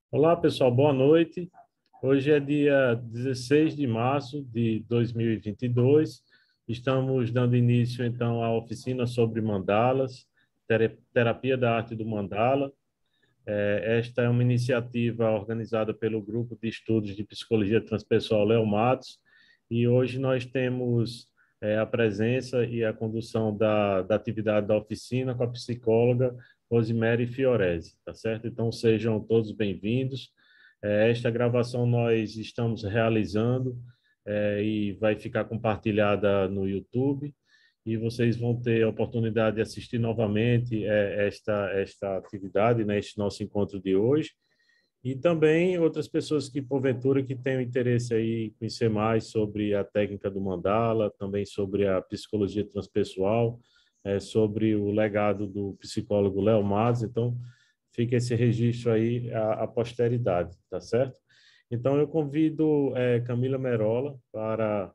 Olá, pessoal, boa noite. Hoje é dia 16 de março de 2022. Estamos dando início, então, à oficina sobre mandalas, terapia da arte do mandala. Esta é uma iniciativa organizada pelo Grupo de Estudos de Psicologia Transpessoal Léo Matos, e hoje nós temos a presença e a condução da atividade da oficina com a psicóloga Rosemary Fiorese, tá certo? Então, sejam todos bem-vindos. Esta gravação nós estamos realizando e vai ficar compartilhada no YouTube, e vocês vão ter a oportunidade de assistir novamente esta atividade, né, este nosso encontro de hoje, e também outras pessoas que, porventura, que tenham interesse aí em conhecer mais sobre a técnica do mandala, também sobre a psicologia transpessoal, sobre o legado do psicólogo Léo Matos. Então, fica esse registro aí à posteridade, tá certo? Então, eu convido Camila Merola para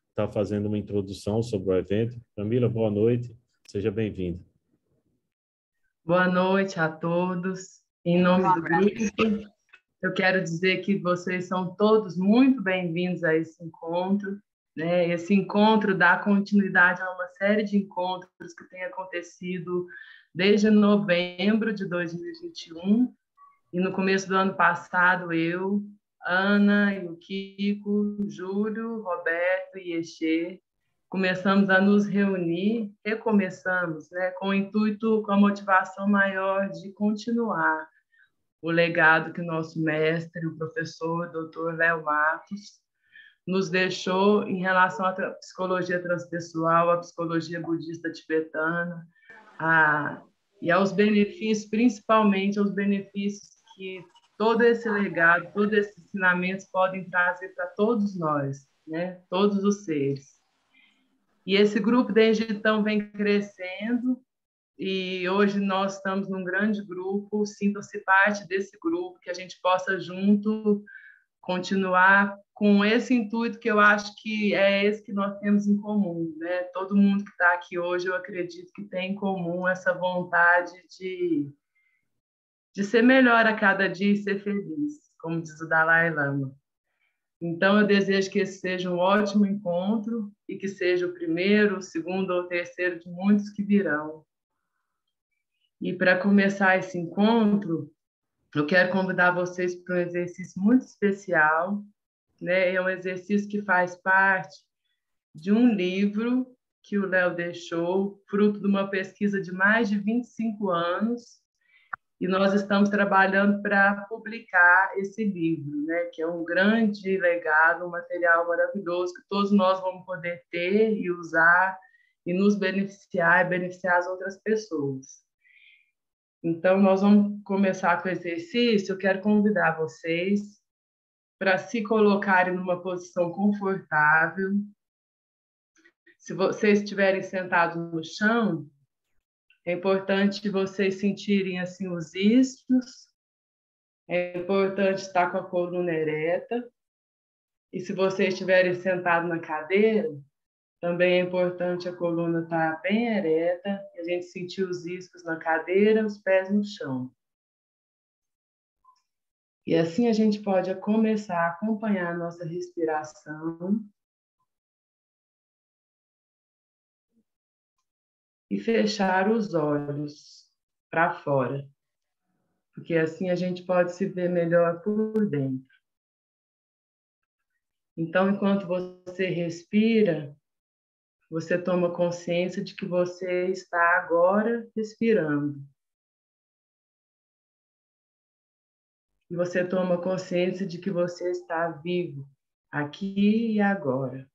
estar fazendo uma introdução sobre o evento. Camila, boa noite, seja bem-vinda. Boa noite a todos. Em nome do grupo, eu quero dizer que vocês são todos muito bem-vindos a esse encontro, né? Esse encontro dá continuidade a uma série de encontros que têm acontecido desde novembro de 2021, e no começo do ano passado eu, Ana e o Kiko, Júlio, Roberto e Exê começamos a nos reunir, recomeçamos, né, com o intuito, com a motivação maior de continuar o legado que o nosso mestre, o professor Dr. Léo Matos, nos deixou em relação à psicologia transpessoal, à psicologia budista tibetana, e aos benefícios, principalmente aos benefícios que todo esse legado, todos esses ensinamentos podem trazer para todos nós, né? Todos os seres. E esse grupo desde então vem crescendo, e hoje nós estamos num grande grupo. Sintam-se parte desse grupo, que a gente possa junto continuar com esse intuito, que eu acho que é esse que nós temos em comum, né? Todo mundo que está aqui hoje, eu acredito que tem em comum essa vontade de ser melhor a cada dia e ser feliz, como diz o Dalai Lama. Então, eu desejo que esse seja um ótimo encontro e que seja o primeiro, o segundo ou o terceiro de muitos que virão. E para começar esse encontro, eu quero convidar vocês para um exercício muito especial, né? É um exercício que faz parte de um livro que o Léo deixou, fruto de uma pesquisa de mais de 25 anos, e nós estamos trabalhando para publicar esse livro, né? Que é um grande legado, um material maravilhoso que todos nós vamos poder ter e usar e nos beneficiar e beneficiar as outras pessoas. Então, nós vamos começar com o exercício. Eu quero convidar vocês para se colocarem numa posição confortável. Se vocês estiverem sentados no chão, é importante vocês sentirem assim os isquios. É importante estar com a coluna ereta. E se vocês estiverem sentados na cadeira, também é importante a coluna estar bem ereta e a gente sentir os isquios na cadeira, os pés no chão. E assim a gente pode começar a acompanhar a nossa respiração e fechar os olhos para fora, porque assim a gente pode se ver melhor por dentro. Então, enquanto você respira, você toma consciência de que você está agora respirando. E você toma consciência de que você está vivo, aqui e agora.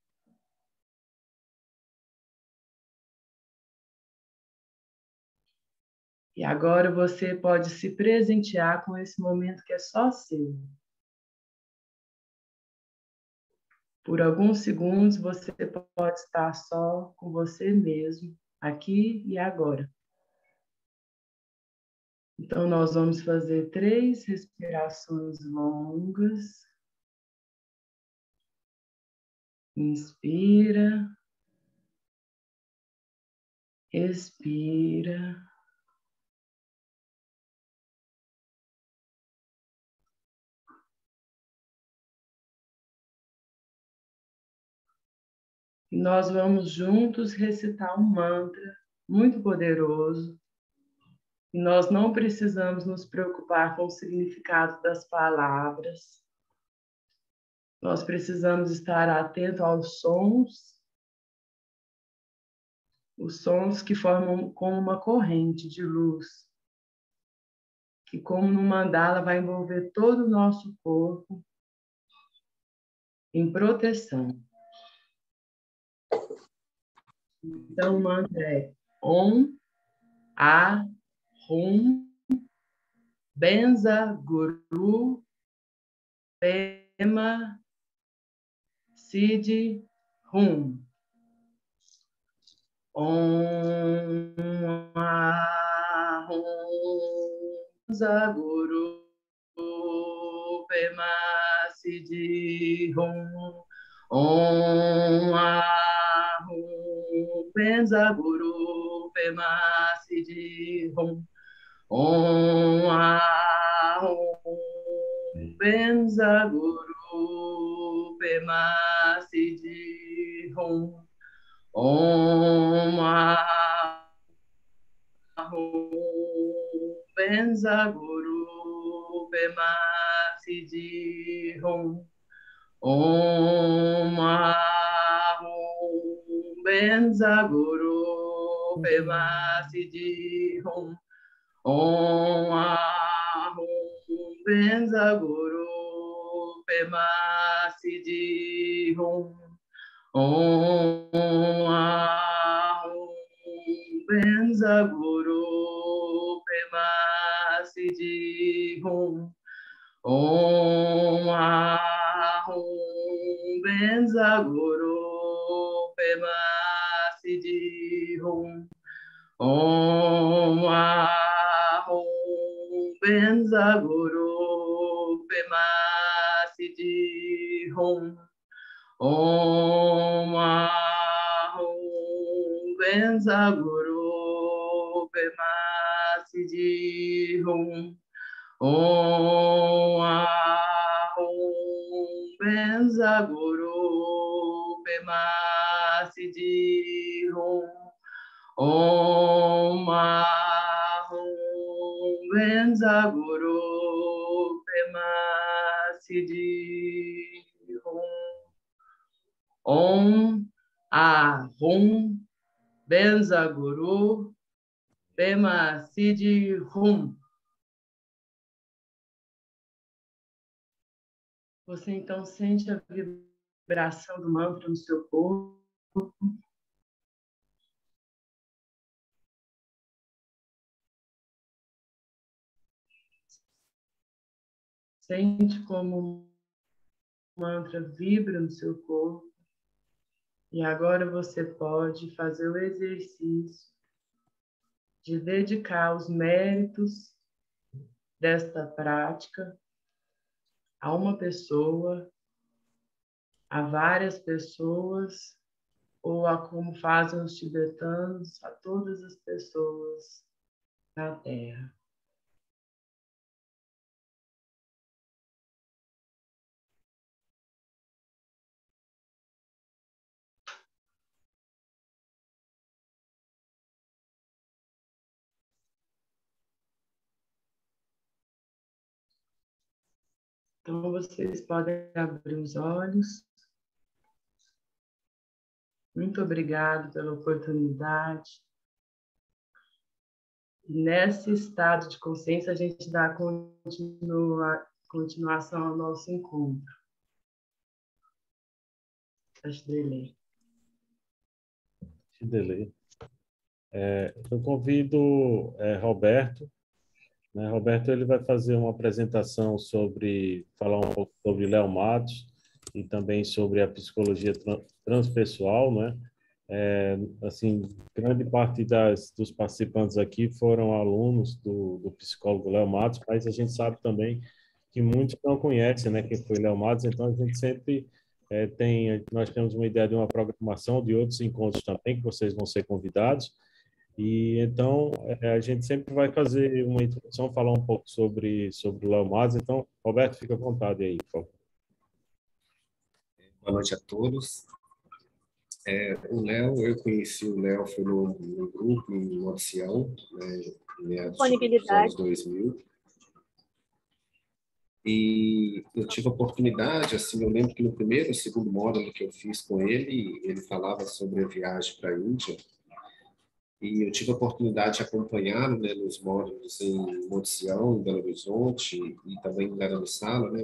E agora você pode se presentear com esse momento que é só seu. Por alguns segundos você pode estar só com você mesmo, aqui e agora. Então, nós vamos fazer 3 respirações longas. Inspira, expira. E nós vamos juntos recitar um mantra muito poderoso. E nós não precisamos nos preocupar com o significado das palavras. Nós precisamos estar atento aos sons que formam como uma corrente de luz, que como no mandala vai envolver todo o nosso corpo em proteção. Então o mantra é Om, A, Hum, Benza, Guru, Pema, Siddhi, Hum. Om, A, Hum, Benza, Guru, Pema, Siddhi, Hum. Om, A, Hum, Benza, Guru, Pema, Siddhi, Hum. Om, A, Hum, Benza, Guru, Pema, Siddhi, Hum. Om, A, Hum, Benza, Guru, Pema, Siddhi, Hum. Om, A, Hum, Benza, Guru, Pema, Siddhi, Hum. Om, A, Hum, Benza, Guru, Pema, Siddhi, Hum. Om, A, Hum, Benza, Guru, Pema, Siddhi, Hum. Om, A, Hum, Benza, Guru, Pema, Siddhi, Hum. Om, A, Hum, Benza, Guru, Pema, Siddhi, Hum. Om, A, Hum, Benza, Guru, Pema, Siddhi, Hum. Om, A, Hum, Benza, Guru, Pema, Siddhi, Hum. Om, A, Hum, Benza, Guru, Pema, Siddhi, Hum. Om, A, Hum, Benza, Guru, Pema, Siddhi, Hum. Você então sente a vibração do mantra no seu corpo. Sente como o mantra vibra no seu corpo. E agora você pode fazer o exercício de dedicar os méritos desta prática a uma pessoa, a várias pessoas, ou a como fazem os tibetanos, a todas as pessoas na Terra. Então, vocês podem abrir os olhos. Muito obrigado pela oportunidade. E nesse estado de consciência, a gente dá continuação ao nosso encontro. Ashdele. Eu convido Roberto. Roberto ele vai fazer uma apresentação falar um pouco sobre Léo Matos e também sobre a psicologia transpessoal, né? Assim, grande parte dos participantes aqui foram alunos do psicólogo Léo Matos, mas a gente sabe também que muitos não conhecem, né, quem foi Léo Matos, então a gente sempre nós temos uma ideia de uma programação de outros encontros também, que vocês vão ser convidados, e então a gente sempre vai fazer uma introdução, falar um pouco sobre o Léo Matos, então, Roberto, fica à vontade aí, por favor. Boa noite a todos. O Léo, eu conheci o Léo, foi no grupo, em Oncião, né, em meados dos anos 2000. E eu tive a oportunidade, assim, eu lembro que no primeiro ou segundo módulo que eu fiz com ele, ele falava sobre a viagem para a Índia, e eu tive a oportunidade de acompanhá-lo, né, nos módulos em Monte Sião, em Belo Horizonte, e também em Dharamsala, né,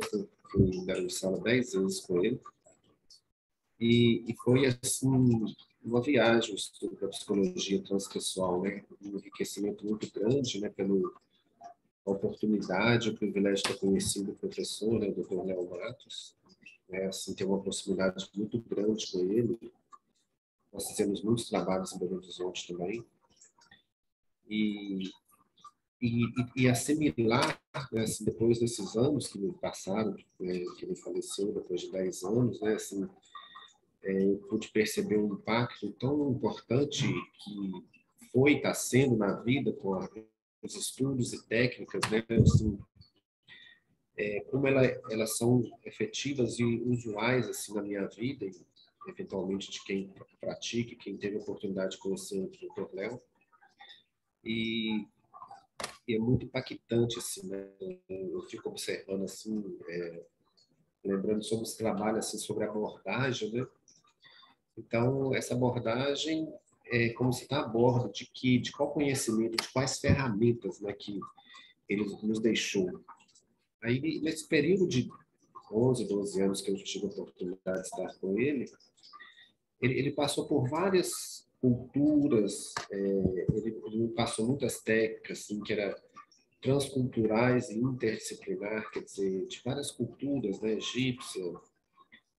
fui em Dharamsala 10 vezes com ele, e foi, assim, uma viagem, o estudo da psicologia transpessoal, né, um enriquecimento muito grande, né, pela oportunidade, o privilégio de ter conhecido o professor, né, o Dr. Léo Matos, né, assim, ter uma proximidade muito grande com ele. Nós fizemos muitos trabalhos em Belo Horizonte também. E assimilar, né, assim, depois desses anos que me passaram, que ele faleceu depois de 10 anos, né, assim, eu pude perceber um impacto tão importante que foi e está sendo na vida com os estudos e técnicas, né, assim, como elas são efetivas e usuais assim na minha vida, e eventualmente de quem pratica, quem teve a oportunidade de conhecer o Dr. Léo. E é muito impactante, assim, né? Eu fico observando, assim, lembrando sobre os trabalhos, assim, sobre a abordagem, né? Então, essa abordagem é como se está a bordo de qual conhecimento, de quais ferramentas, né, que ele nos deixou. Aí, nesse período de 11, 12 anos que eu tive a oportunidade de estar com ele, ele passou por várias culturas, ele passou muitas técnicas, assim, que eram transculturais e interdisciplinar, quer dizer, de várias culturas, né, egípcia.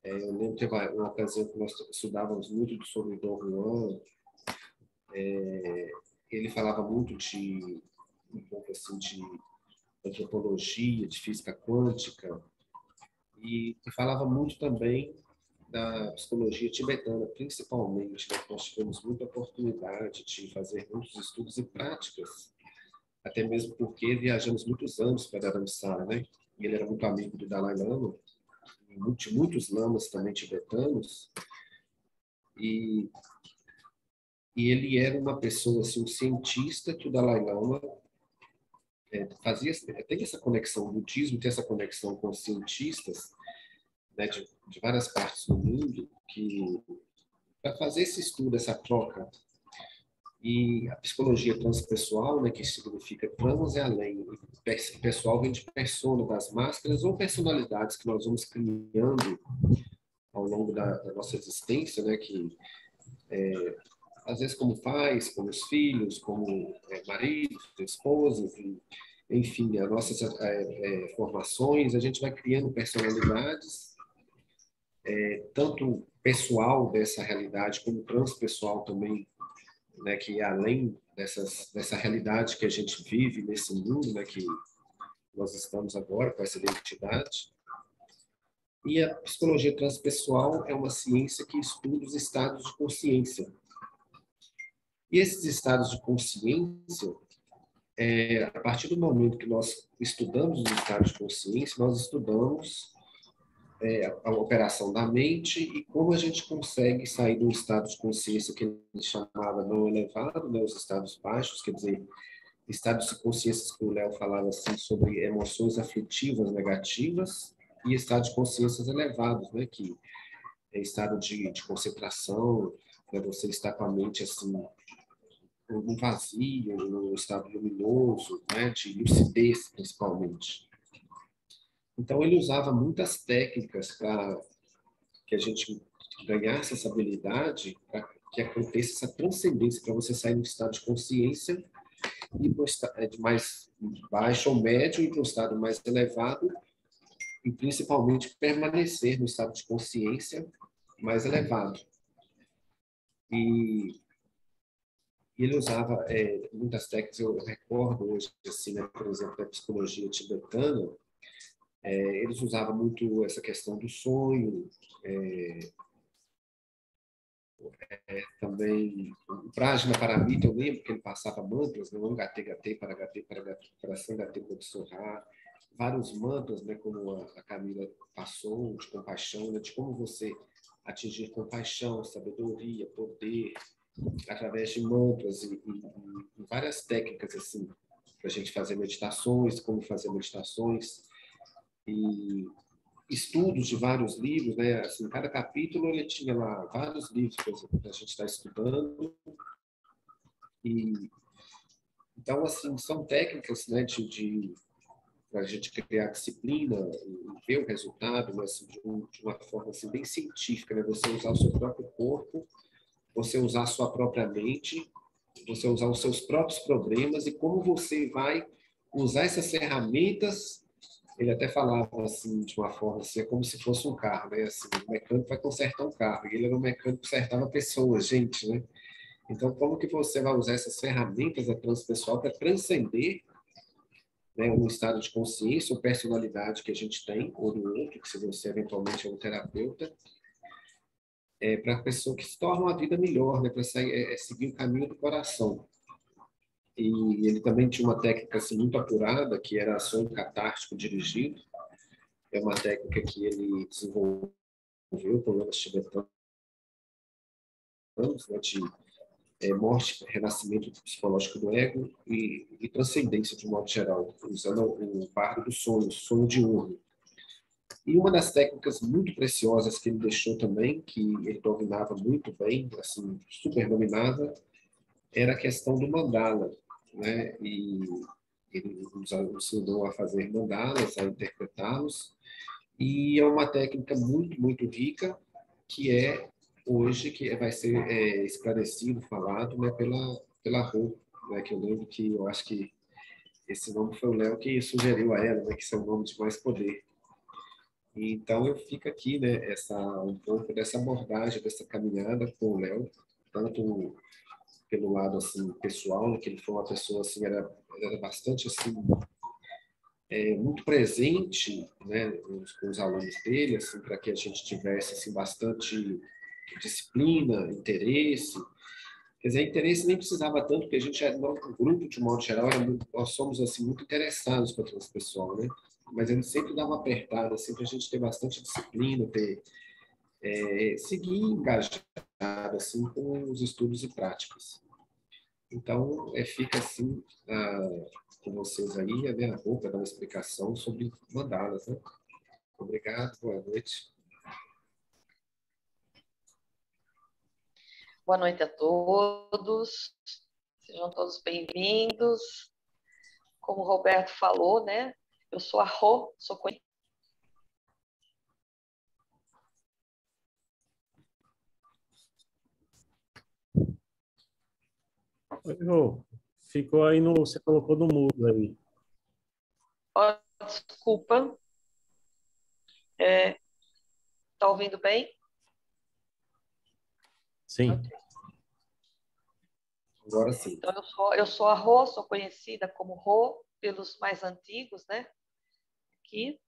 Eu lembro que teve uma ocasião que nós estudávamos muito sobre Dom Juan. Ele falava muito de um pouco assim de antropologia, de física quântica, e falava muito também da psicologia tibetana, principalmente, né? Nós tivemos muita oportunidade de fazer muitos estudos e práticas, até mesmo porque viajamos muitos anos para Dharamsala, né? E ele era muito amigo do Dalai Lama, e muitos lamas também tibetanos, e, e ele era uma pessoa, assim, um cientista que o Dalai Lama tem essa conexão, o budismo tem essa conexão com cientistas, né, de várias partes do mundo, que para fazer esse estudo, essa troca. E a psicologia transpessoal, né, que significa trans é além, pessoal vem de persona, das máscaras ou personalidades que nós vamos criando ao longo da nossa existência, né, que às vezes como pais, como os filhos, como maridos, esposas, e, enfim, as nossas formações, a gente vai criando personalidades, tanto pessoal dessa realidade como transpessoal também, né, que é além dessa realidade que a gente vive nesse mundo, né, que nós estamos agora com essa identidade. E a psicologia transpessoal é uma ciência que estuda os estados de consciência. E esses estados de consciência, a partir do momento que nós estudamos os estados de consciência, nós estudamos a operação da mente e como a gente consegue sair de um estado de consciência que ele chamava não elevado, né, os estados baixos, quer dizer, estados de consciência que o Léo falava assim, sobre emoções afetivas negativas e estados de consciências elevados, né, que é estado de concentração, né, você está com a mente assim, um vazio, um estado luminoso, né, de lucidez, principalmente. Então, ele usava muitas técnicas para que a gente ganhasse essa habilidade, para que aconteça essa transcendência, para você sair do estado de consciência e para o estado de mais baixo ou médio e para o estado mais elevado, e principalmente permanecer no estado de consciência mais elevado. E ele usava muitas técnicas, eu recordo hoje, assim, né, por exemplo, da psicologia tibetana, eles usavam muito essa questão do sonho, também o Prajna Paramita, eu lembro que ele passava mantras, né, um Gate Gate para Gate para Gate para Sangate Kodsorra, vários mantras, né, como a Camila passou, de compaixão, né, de como você atingir compaixão, sabedoria, poder, através de mantras e várias técnicas assim, para a gente fazer meditações, como fazer meditações, e estudos de vários livros, né? Assim, cada capítulo ele tinha lá vários livros para a gente estar estudando. E então, assim, são técnicas, né, para a gente criar disciplina e ver o resultado, né, assim, de uma forma assim, bem científica, né? Você usar o seu próprio corpo, você usar a sua própria mente, você usar os seus próprios problemas e como você vai usar essas ferramentas. Ele até falava assim, de uma forma assim, é como se fosse um carro, né? Assim, o mecânico vai consertar um carro, e ele era um mecânico que consertava pessoas, gente, né? Então, como que você vai usar essas ferramentas da transpessoal para transcender, né, um estado de consciência ou personalidade que a gente tem, ou do outro, que se você eventualmente é um terapeuta, para a pessoa que se torna uma vida melhor, né, para seguir o caminho do coração. E ele também tinha uma técnica assim, muito apurada, que era sonho catártico dirigido. É uma técnica que ele desenvolveu problemas tibetanos, né, de morte, renascimento psicológico do ego e transcendência de um modo geral, usando o bardo do sonho, sonho diurno. E uma das técnicas muito preciosas que ele deixou também, que ele dominava muito bem, assim, super dominava, era a questão do mandala, né? E ele nos ensinou a fazer mandalas, a interpretá-los, e é uma técnica muito, muito rica, que é hoje que vai ser esclarecido, falado, né, pela Rô, né, que eu lembro que eu acho que esse nome foi o Léo que sugeriu a ela, né, que esse é o nome de mais poder. E, então eu fico aqui, né, um pouco dessa abordagem, dessa caminhada com o Léo, tanto pelo lado assim pessoal, né, que ele foi uma pessoa assim era bastante assim muito presente, né, com os alunos dele, assim, para que a gente tivesse assim bastante disciplina, interesse. Quer dizer, interesse nem precisava tanto, porque a gente o grupo de modo geral nós somos assim muito interessados com a transpessoal, né? Mas ele sempre dá uma apertada, assim, para a gente ter bastante disciplina, seguir engajado assim com os estudos e práticas. Então, fica assim com vocês aí, a minha boca dar uma explicação sobre mandalas, né? Obrigado, boa noite. Boa noite a todos, sejam todos bem-vindos. Como o Roberto falou, né? Eu sou a Rô, sou conhecida. Oi, Rô. Ficou aí você colocou no mudo aí. Oh, desculpa. Tá ouvindo bem? Sim. Okay. Agora sim. Então, eu sou a Rô, sou conhecida como Rô pelos mais antigos, né? Aqui.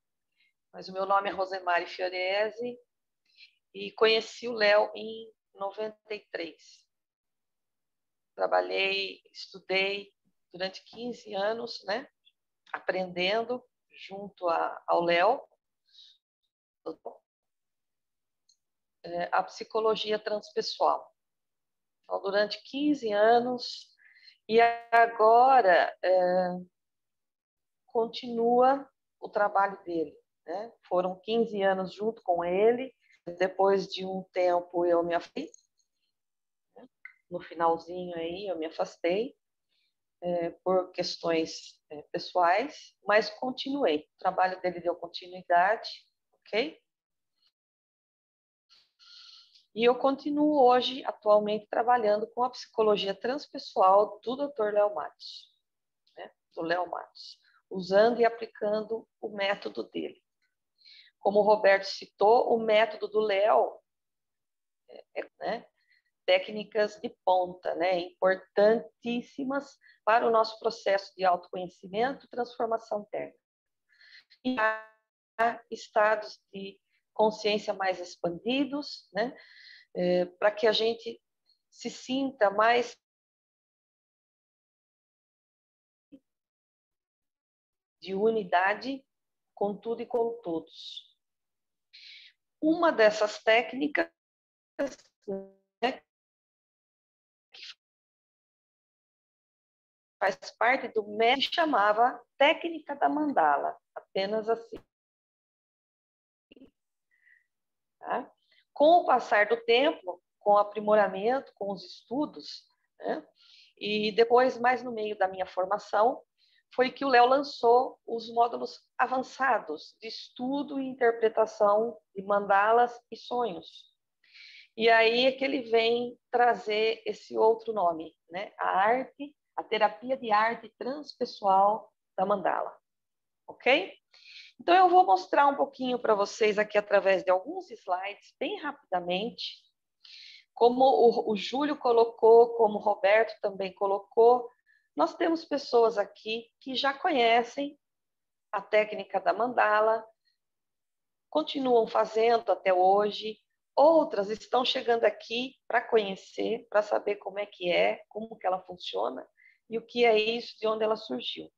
Mas o meu nome é Rosemary Fiorese e conheci o Léo em 93. Trabalhei, estudei durante 15 anos, né? Aprendendo junto ao Léo a psicologia transpessoal. Então, durante 15 anos, e agora continua o trabalho dele. Né? Foram 15 anos junto com ele, depois de um tempo eu me afastei, né? No finalzinho aí eu me afastei, por questões pessoais, mas continuei. O trabalho dele deu continuidade, ok? E eu continuo hoje, atualmente, trabalhando com a psicologia transpessoal do Dr. Léo Matos, né? Do Léo Matos, usando e aplicando o método dele. Como o Roberto citou, o método do Léo né, técnicas de ponta, né, importantíssimas para o nosso processo de autoconhecimento e transformação interna. E há estados de consciência mais expandidos, né, para que a gente se sinta mais de unidade com tudo e com todos. Uma dessas técnicas né, que faz parte do método que chamava técnica da mandala, apenas assim. Tá? Com o passar do tempo, com o aprimoramento, com os estudos, né, e depois, mais no meio da minha formação, foi que o Léo lançou os módulos avançados de estudo e interpretação de mandalas e sonhos. E aí é que ele vem trazer esse outro nome, né? A terapia de arte transpessoal da mandala, ok? Então eu vou mostrar um pouquinho para vocês aqui através de alguns slides, bem rapidamente, como o Júlio colocou, como o Roberto também colocou. Nós temos pessoas aqui que já conhecem a técnica da mandala, continuam fazendo até hoje, outras estão chegando aqui para conhecer, para saber como é, como que ela funciona e o que é isso, de onde ela surgiu.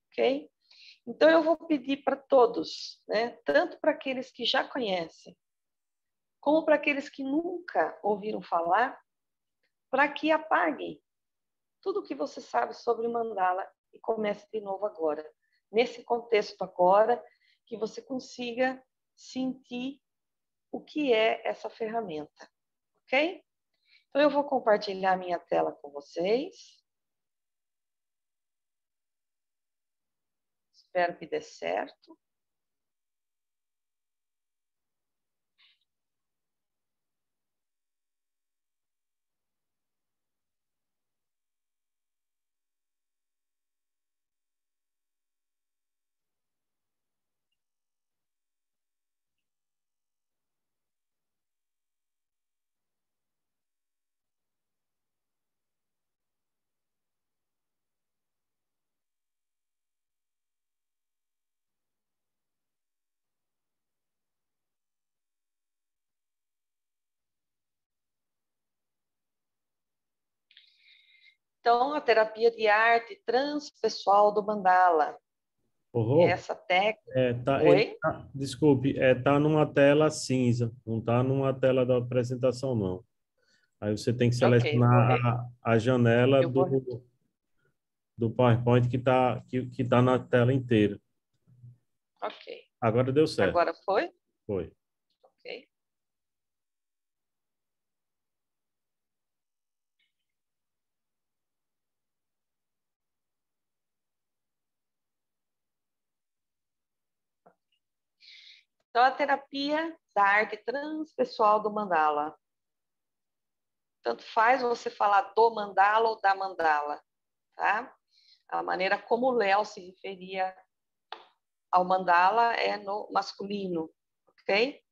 Ok? Então eu vou pedir para todos, né, tanto para aqueles que já conhecem, como para aqueles que nunca ouviram falar, para que apaguem tudo o que você sabe sobre mandala e comece de novo agora. Nesse contexto agora, que você consiga sentir o que é essa ferramenta, ok? Então, eu vou compartilhar minha tela com vocês. Espero que dê certo. Então, a terapia de arte transpessoal do mandala. Essa técnica... Oi? Desculpe, tá numa tela cinza, não tá numa tela da apresentação, não. Aí você tem que selecionar a janela do PowerPoint que tá na tela inteira. Ok. Agora deu certo. Agora foi? Foi. Ok. Então, a terapia da arte transpessoal do mandala. Tanto faz você falar do mandala ou da mandala, tá? A maneira como o Léo se referia ao mandala é no masculino, ok?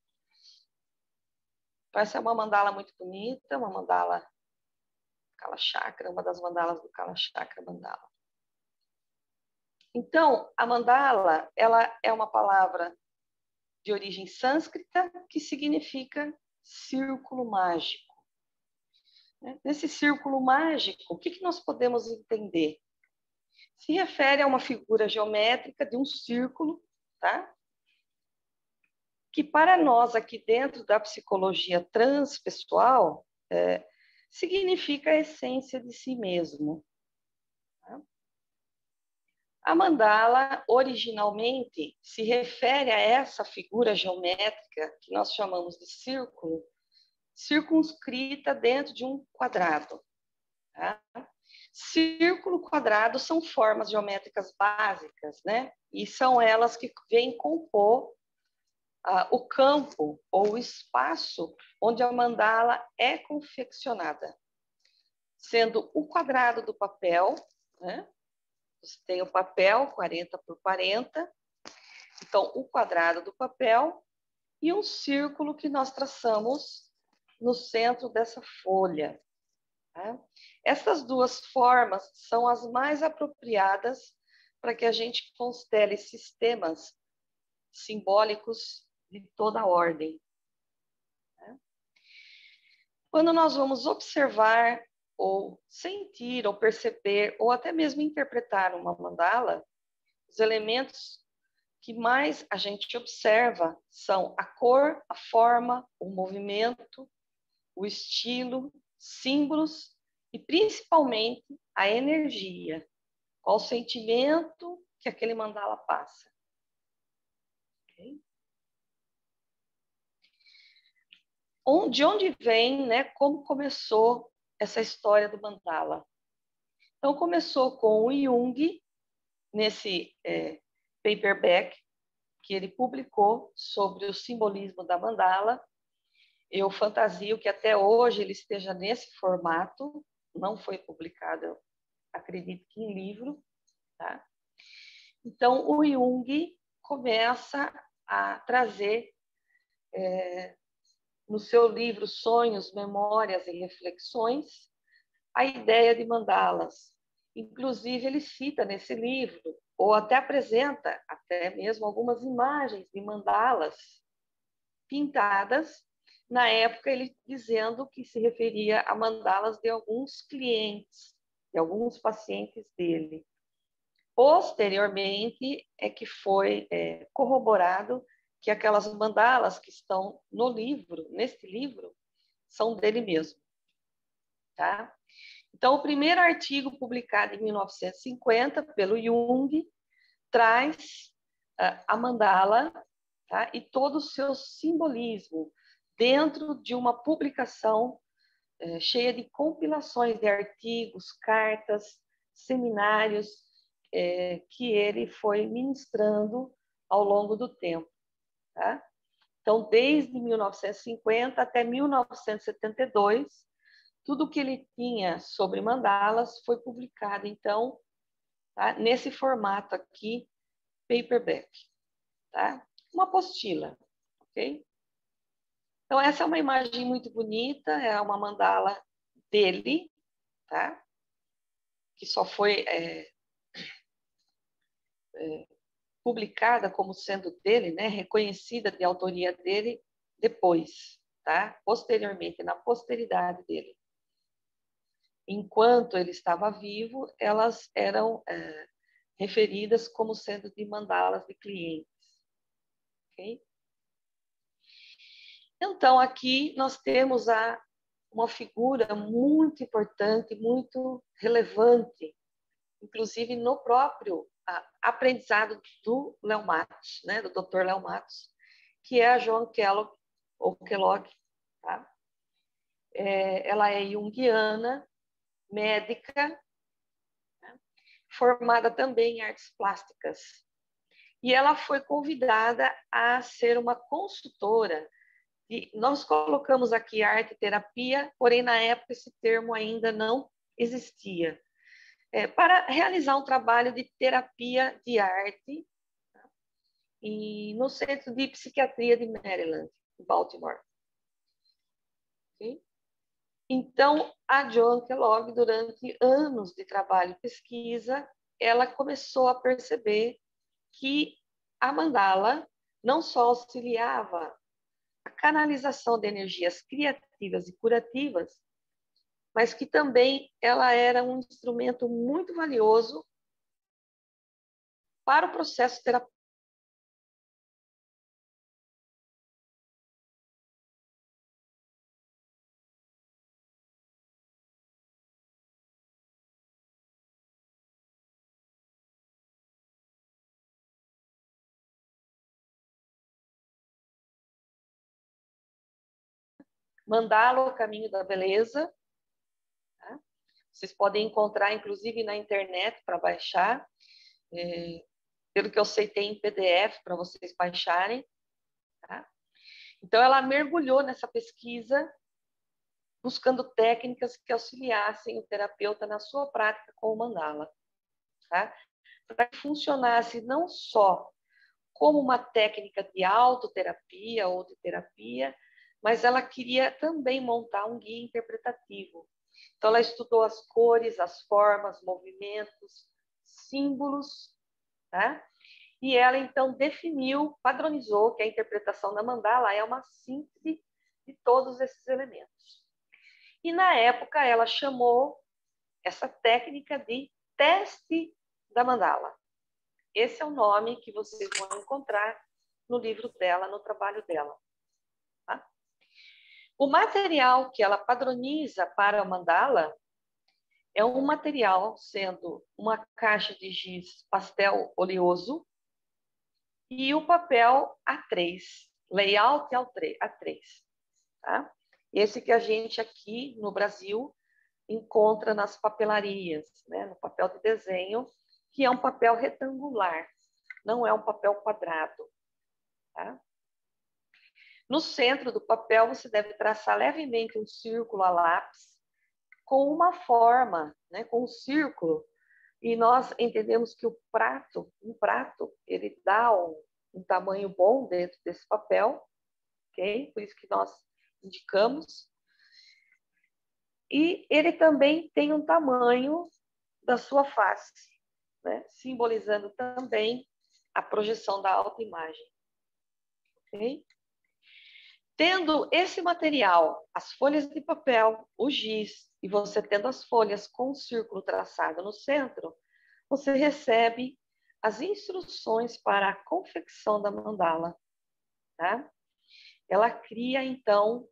Então, essa é uma mandala muito bonita, uma mandala Kala Chakra, uma das mandalas do Kala Chakra Mandala. Então, a mandala, ela é uma palavra de origem sânscrita que significa círculo mágico. Nesse círculo mágico, o que nós podemos entender? Se refere a uma figura geométrica de um círculo, tá? Que para nós aqui dentro da psicologia transpessoal, significa a essência de si mesmo. Tá? A mandala, originalmente, se refere a essa figura geométrica que nós chamamos de círculo, circunscrita dentro de um quadrado. Tá? Círculo, quadrado são formas geométricas básicas, né? E são elas que vêm compor o campo ou o espaço onde a mandala é confeccionada. Sendo o quadrado do papel, né? Você tem o papel 40 por 40, então o quadrado do papel e um círculo que nós traçamos no centro dessa folha. Tá? Essas duas formas são as mais apropriadas para que a gente constele sistemas simbólicos de toda a ordem. Tá? Quando nós vamos observar, ou sentir, ou perceber, ou até mesmo interpretar uma mandala, os elementos que mais a gente observa são a cor, a forma, o movimento o estilo, símbolos e principalmente a energia. Qual o sentimento que aquele mandala passa. Okay? De onde vem, né, como começou essa história do mandala? Então, começou com o Jung, nesse paperback que ele publicou sobre o simbolismo da mandala. Eu fantasio que até hoje ele esteja nesse formato, não foi publicado, eu acredito que em livro. Tá? Então, o Jung começa a trazer, no seu livro Sonhos, Memórias e Reflexões, a ideia de mandalas. Inclusive, ele cita nesse livro, ou até apresenta até mesmo algumas imagens de mandalas pintadas, na época ele dizendo que se referia a mandalas de alguns clientes, de alguns pacientes dele. Posteriormente é que foi corroborado que aquelas mandalas que estão no livro, neste livro, são dele mesmo. Tá? Então, o primeiro artigo publicado em 1950 pelo Jung traz a mandala, tá? E todo o seu simbolismo dentro de uma publicação cheia de compilações de artigos, cartas, seminários que ele foi ministrando ao longo do tempo. Tá? Então, desde 1950 até 1972, tudo que ele tinha sobre mandalas foi publicado, então, tá? Nesse formato aqui, paperback. Tá? Uma apostila, ok? Então, essa é uma imagem muito bonita, é uma mandala dele, tá? Que só foi publicada como sendo dele, né? Reconhecida de autoria dele depois, tá? Posteriormente, na posteridade dele. Enquanto ele estava vivo, elas eram referidas como sendo de mandalas de clientes. Okay? Então, aqui nós temos uma figura muito importante, muito relevante, inclusive no próprio aprendizado do Léo Matos, né, do Dr. Léo Matos, que é a Joan Kellogg, ou Kellogg. Tá? Ela é junguiana, médica, né, formada também em artes plásticas. E ela foi convidada a ser uma consultora. E nós colocamos aqui arte terapia, porém, na época, esse termo ainda não existia. Para realizar um trabalho de terapia de arte, tá? E no Centro de Psiquiatria de Maryland, em Baltimore. Okay? Então, a Joan Kellogg, durante anos de trabalho e pesquisa, ela começou a perceber que a mandala não só auxiliava a canalização de energias criativas e curativas, mas que também ela era um instrumento muito valioso para o processo terapêutico. Mandala, o caminho da beleza. Tá? Vocês podem encontrar, inclusive, na internet para baixar. Pelo que eu sei, tem em PDF para vocês baixarem. Tá? Então, ela mergulhou nessa pesquisa, buscando técnicas que auxiliassem o terapeuta na sua prática com o mandala. Tá? Para que funcionasse não só como uma técnica de autoterapia ou de terapia, mas ela queria também montar um guia interpretativo. Então, ela estudou as cores, as formas, movimentos, símbolos, tá? E ela, então, definiu, padronizou que a interpretação da mandala é uma síntese de todos esses elementos. E, na época, ela chamou essa técnica de teste da mandala. Esse é o nome que vocês vão encontrar no livro dela, no trabalho dela. Tá? O material que ela padroniza para a mandala é um material sendo uma caixa de giz pastel oleoso e o papel A3, layout A3, tá? Esse que a gente aqui no Brasil encontra nas papelarias, né? No papel de desenho, que é um papel retangular, não é um papel quadrado, tá? No centro do papel, você deve traçar levemente um círculo a lápis com uma forma, né? Com um círculo. E nós entendemos que um prato, ele dá um tamanho bom dentro desse papel, ok? Por isso que nós indicamos. E ele também tem um tamanho da sua face, né? Simbolizando também a projeção da autoimagem, ok? Tendo esse material, as folhas de papel, o giz, e você tendo as folhas com um círculo traçado no centro, você recebe as instruções para a confecção da mandala, tá? Ela cria, então,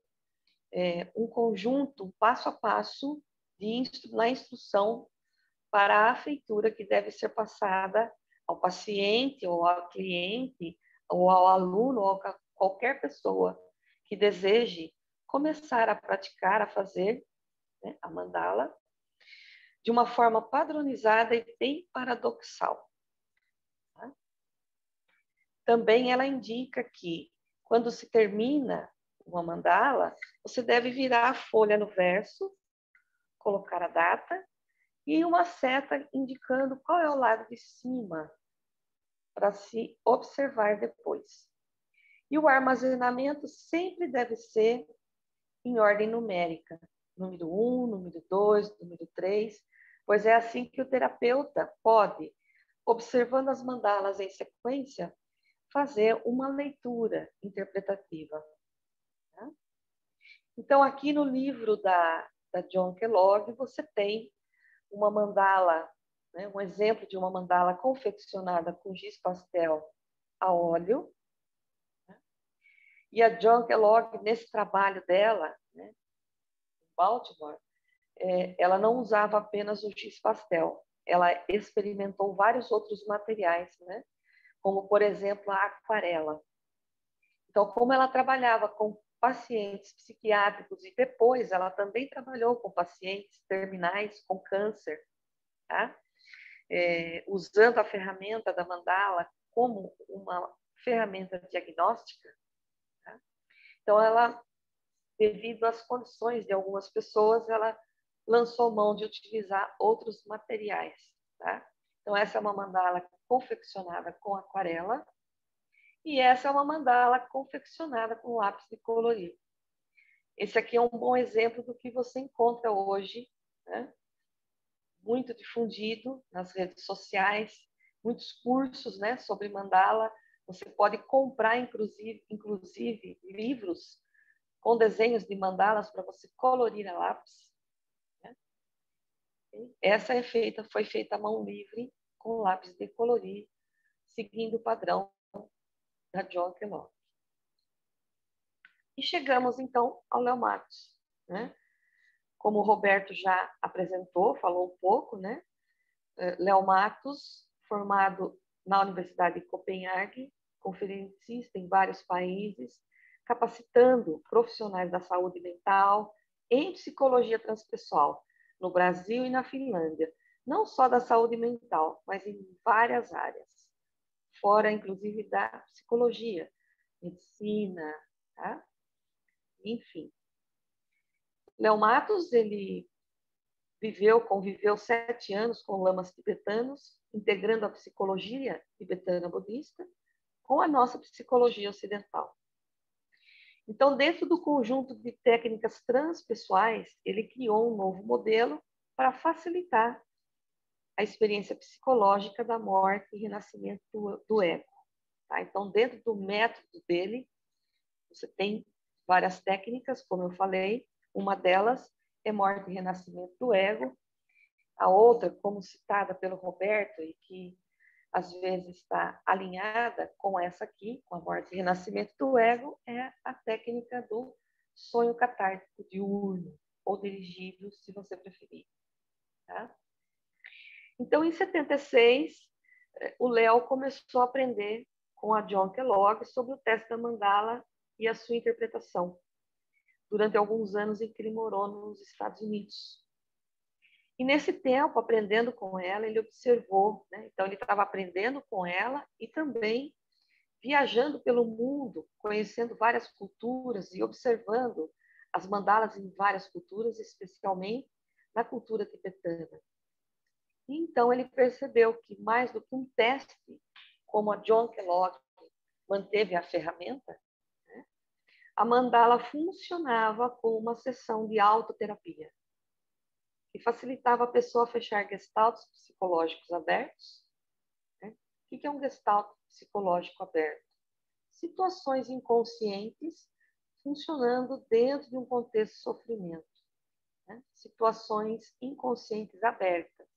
um conjunto, um passo a passo, na instrução para a feitura que deve ser passada ao paciente, ou ao cliente, ou ao aluno, ou a qualquer pessoa que deseje começar a praticar, a fazer, né, a mandala, de uma forma padronizada e bem paradoxal. Tá? Também ela indica que, quando se termina uma mandala, você deve virar a folha no verso, colocar a data e uma seta indicando qual é o lado de cima para se observar depois. E o armazenamento sempre deve ser em ordem numérica, número 1, número 2, número 3, pois é assim que o terapeuta pode, observando as mandalas em sequência, fazer uma leitura interpretativa. Tá? Então, aqui no livro da John Kellogg, você tem uma mandala, né, um exemplo de uma mandala confeccionada com giz pastel a óleo. Né? E a John Kellogg, nesse trabalho dela, né, em Baltimore, ela não usava apenas o giz pastel, ela experimentou vários outros materiais, né, como, por exemplo, a aquarela. Então, como ela trabalhava com pacientes psiquiátricos e depois ela também trabalhou com pacientes terminais com câncer, tá? Usando a ferramenta da mandala como uma ferramenta diagnóstica. Tá? Então, ela, devido às condições de algumas pessoas, ela lançou mão de utilizar outros materiais. Tá? Então, essa é uma mandala confeccionada com aquarela e essa é uma mandala confeccionada com lápis de colorir. Esse aqui é um bom exemplo do que você encontra hoje, né? Muito difundido nas redes sociais, muitos cursos, né, sobre mandala. Você pode comprar, inclusive livros com desenhos de mandalas para você colorir a lápis. Né? Essa foi feita à mão livre com lápis de colorir, seguindo o padrão da John Kellogg. E chegamos, então, ao Léo Matos, né? Como o Roberto já apresentou, falou um pouco, né? Léo Matos, formado na Universidade de Copenhague, conferencista em vários países, capacitando profissionais da saúde mental em psicologia transpessoal, no Brasil e na Finlândia, não só da saúde mental, mas em várias áreas, fora inclusive da psicologia, medicina, tá? Enfim. Léo Matos, ele conviveu 7 anos com lamas tibetanos, integrando a psicologia tibetana budista com a nossa psicologia ocidental. Então, dentro do conjunto de técnicas transpessoais, ele criou um novo modelo para facilitar a experiência psicológica da morte e renascimento do ego. Tá? Então, dentro do método dele, você tem várias técnicas, como eu falei, uma delas é morte e renascimento do ego, a outra, como citada pelo Roberto, e que às vezes está alinhada com essa aqui, com a morte e renascimento do ego, é a técnica do sonho catártico diurno, ou dirigido, se você preferir. Tá? Então, em 76, o Léo começou a aprender com a John Kellogg sobre o teste da mandala e a sua interpretação, durante alguns anos em que ele morou nos Estados Unidos. E nesse tempo, aprendendo com ela, ele observou, né? Então ele estava aprendendo com ela e também viajando pelo mundo, conhecendo várias culturas e observando as mandalas em várias culturas, especialmente na cultura tibetana. E então ele percebeu que mais do que um teste, como a John Kellogg manteve a ferramenta, né? A mandala funcionava como uma sessão de autoterapia, que facilitava a pessoa a fechar gestaltes psicológicos abertos. Né? O que é um gestalt psicológico aberto? Situações inconscientes funcionando dentro de um contexto de sofrimento. Né? Situações inconscientes abertas.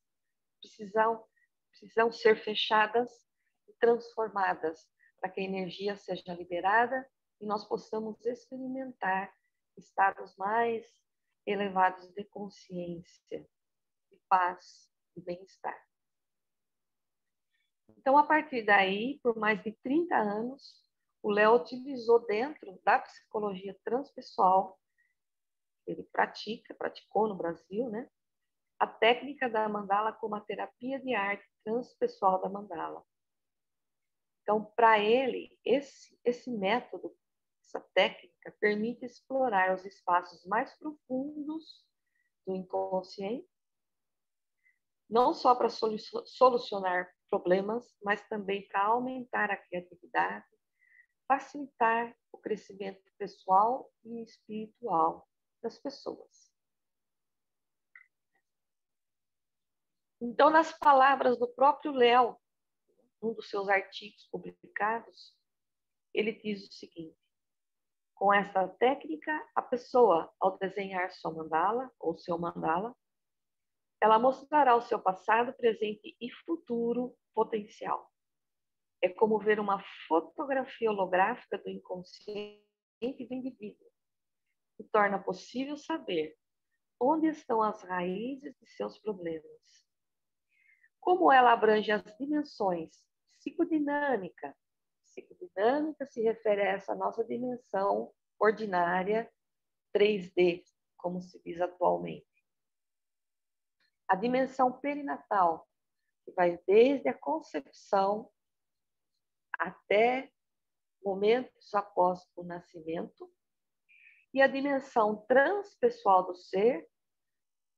Precisam ser fechadas e transformadas para que a energia seja liberada e nós possamos experimentar estados mais elevados de consciência, de paz e bem-estar. Então, a partir daí, por mais de 30 anos, o Léo utilizou dentro da psicologia transpessoal, ele praticou no Brasil, né, a técnica da mandala como a terapia de arte transpessoal da mandala. Então, para ele, esse método, essa técnica, permite explorar os espaços mais profundos do inconsciente, não só para solucionar problemas, mas também para aumentar a criatividade, facilitar o crescimento pessoal e espiritual das pessoas. Então, nas palavras do próprio Léo, num dos seus artigos publicados, ele diz o seguinte: com esta técnica, a pessoa, ao desenhar sua mandala ou seu mandala, ela mostrará o seu passado, presente e futuro potencial. É como ver uma fotografia holográfica do inconsciente do indivíduo, que torna possível saber onde estão as raízes de seus problemas. Como ela abrange as dimensões psicodinâmica. Psicodinâmica se refere a essa nossa dimensão ordinária 3D, como se diz atualmente. A dimensão perinatal, que vai desde a concepção até momentos após o nascimento, e a dimensão transpessoal do ser,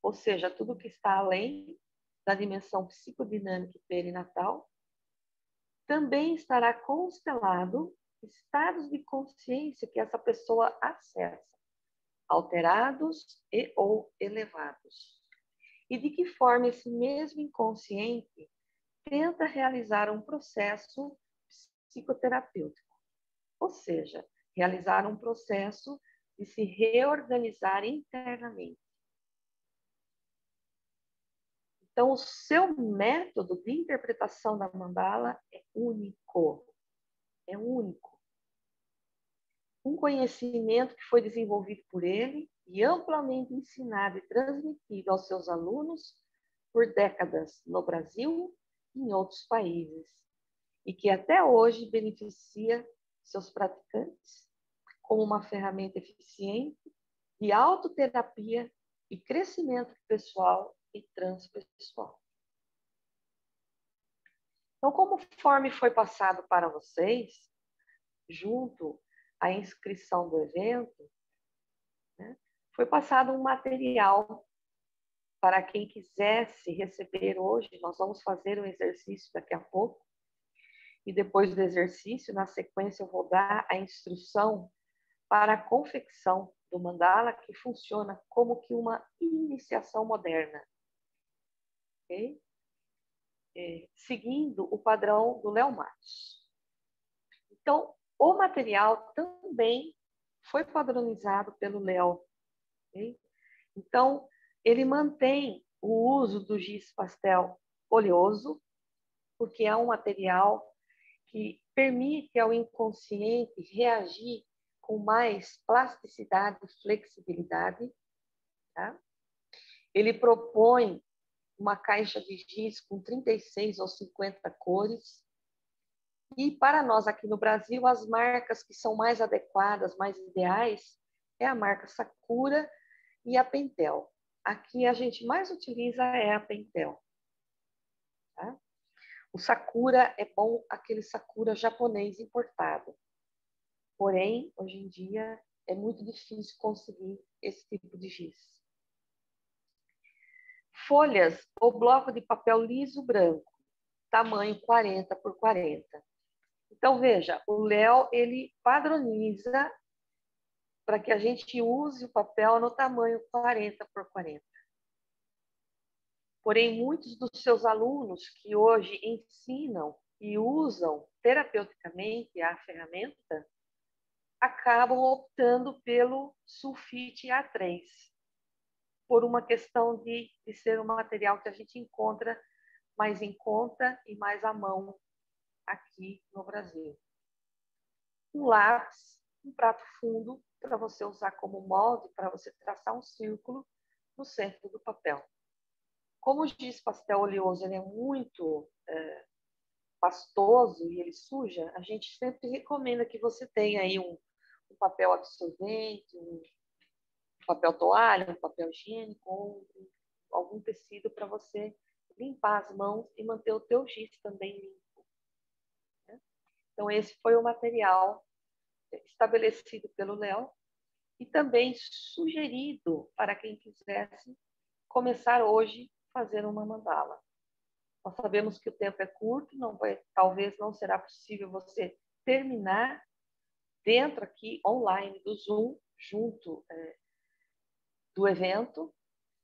ou seja, tudo que está além da dimensão psicodinâmica e perinatal, também estará constelado estados de consciência que essa pessoa acessa, alterados e ou elevados. E de que forma esse mesmo inconsciente tenta realizar um processo psicoterapêutico, ou seja, realizar um processo de se reorganizar internamente. Então, o seu método de interpretação da mandala é único. É único. Um conhecimento que foi desenvolvido por ele e amplamente ensinado e transmitido aos seus alunos por décadas no Brasil e em outros países, e que até hoje beneficia seus praticantes como uma ferramenta eficiente de autoterapia e crescimento pessoal e transpessoal. Então, conforme foi passado para vocês, junto à inscrição do evento, né, foi passado um material para quem quisesse receber hoje. Nós vamos fazer um exercício daqui a pouco, e depois do exercício, na sequência, eu vou dar a instrução para a confecção do mandala, que funciona como que uma iniciação moderna. Okay? Seguindo o padrão do Léo Matos. Então, o material também foi padronizado pelo Léo. Okay? Então, ele mantém o uso do giz pastel oleoso, porque é um material que permite ao inconsciente reagir com mais plasticidade e flexibilidade. Tá? Ele propõe uma caixa de giz com 36 ou 50 cores. E para nós aqui no Brasil, as marcas que são mais adequadas, mais ideais, é a marca Sakura e a Pentel. Aqui a gente mais utiliza é a Pentel. Tá? O Sakura é bom, aquele Sakura japonês importado. Porém, hoje em dia, é muito difícil conseguir esse tipo de giz. Folhas ou bloco de papel liso branco, tamanho 40 por 40. Então, veja, o Léo, ele padroniza para que a gente use o papel no tamanho 40 por 40. Porém, muitos dos seus alunos que hoje ensinam e usam terapeuticamente a ferramenta acabam optando pelo sulfite A3, por uma questão de ser um material que a gente encontra mais em conta e mais à mão aqui no Brasil. Um lápis, um prato fundo para você usar como molde, para você traçar um círculo no centro do papel. Como o giz pastel oleoso ele é muito pastoso e ele suja, a gente sempre recomenda que você tenha aí um papel absorvente, um papel toalha, um papel higiênico, ou algum tecido para você limpar as mãos e manter o teu giz também limpo. Né? Então, esse foi o material estabelecido pelo Léo e também sugerido para quem quisesse começar hoje a fazer uma mandala. Nós sabemos que o tempo é curto, talvez não será possível você terminar dentro aqui, online, do Zoom, junto do evento,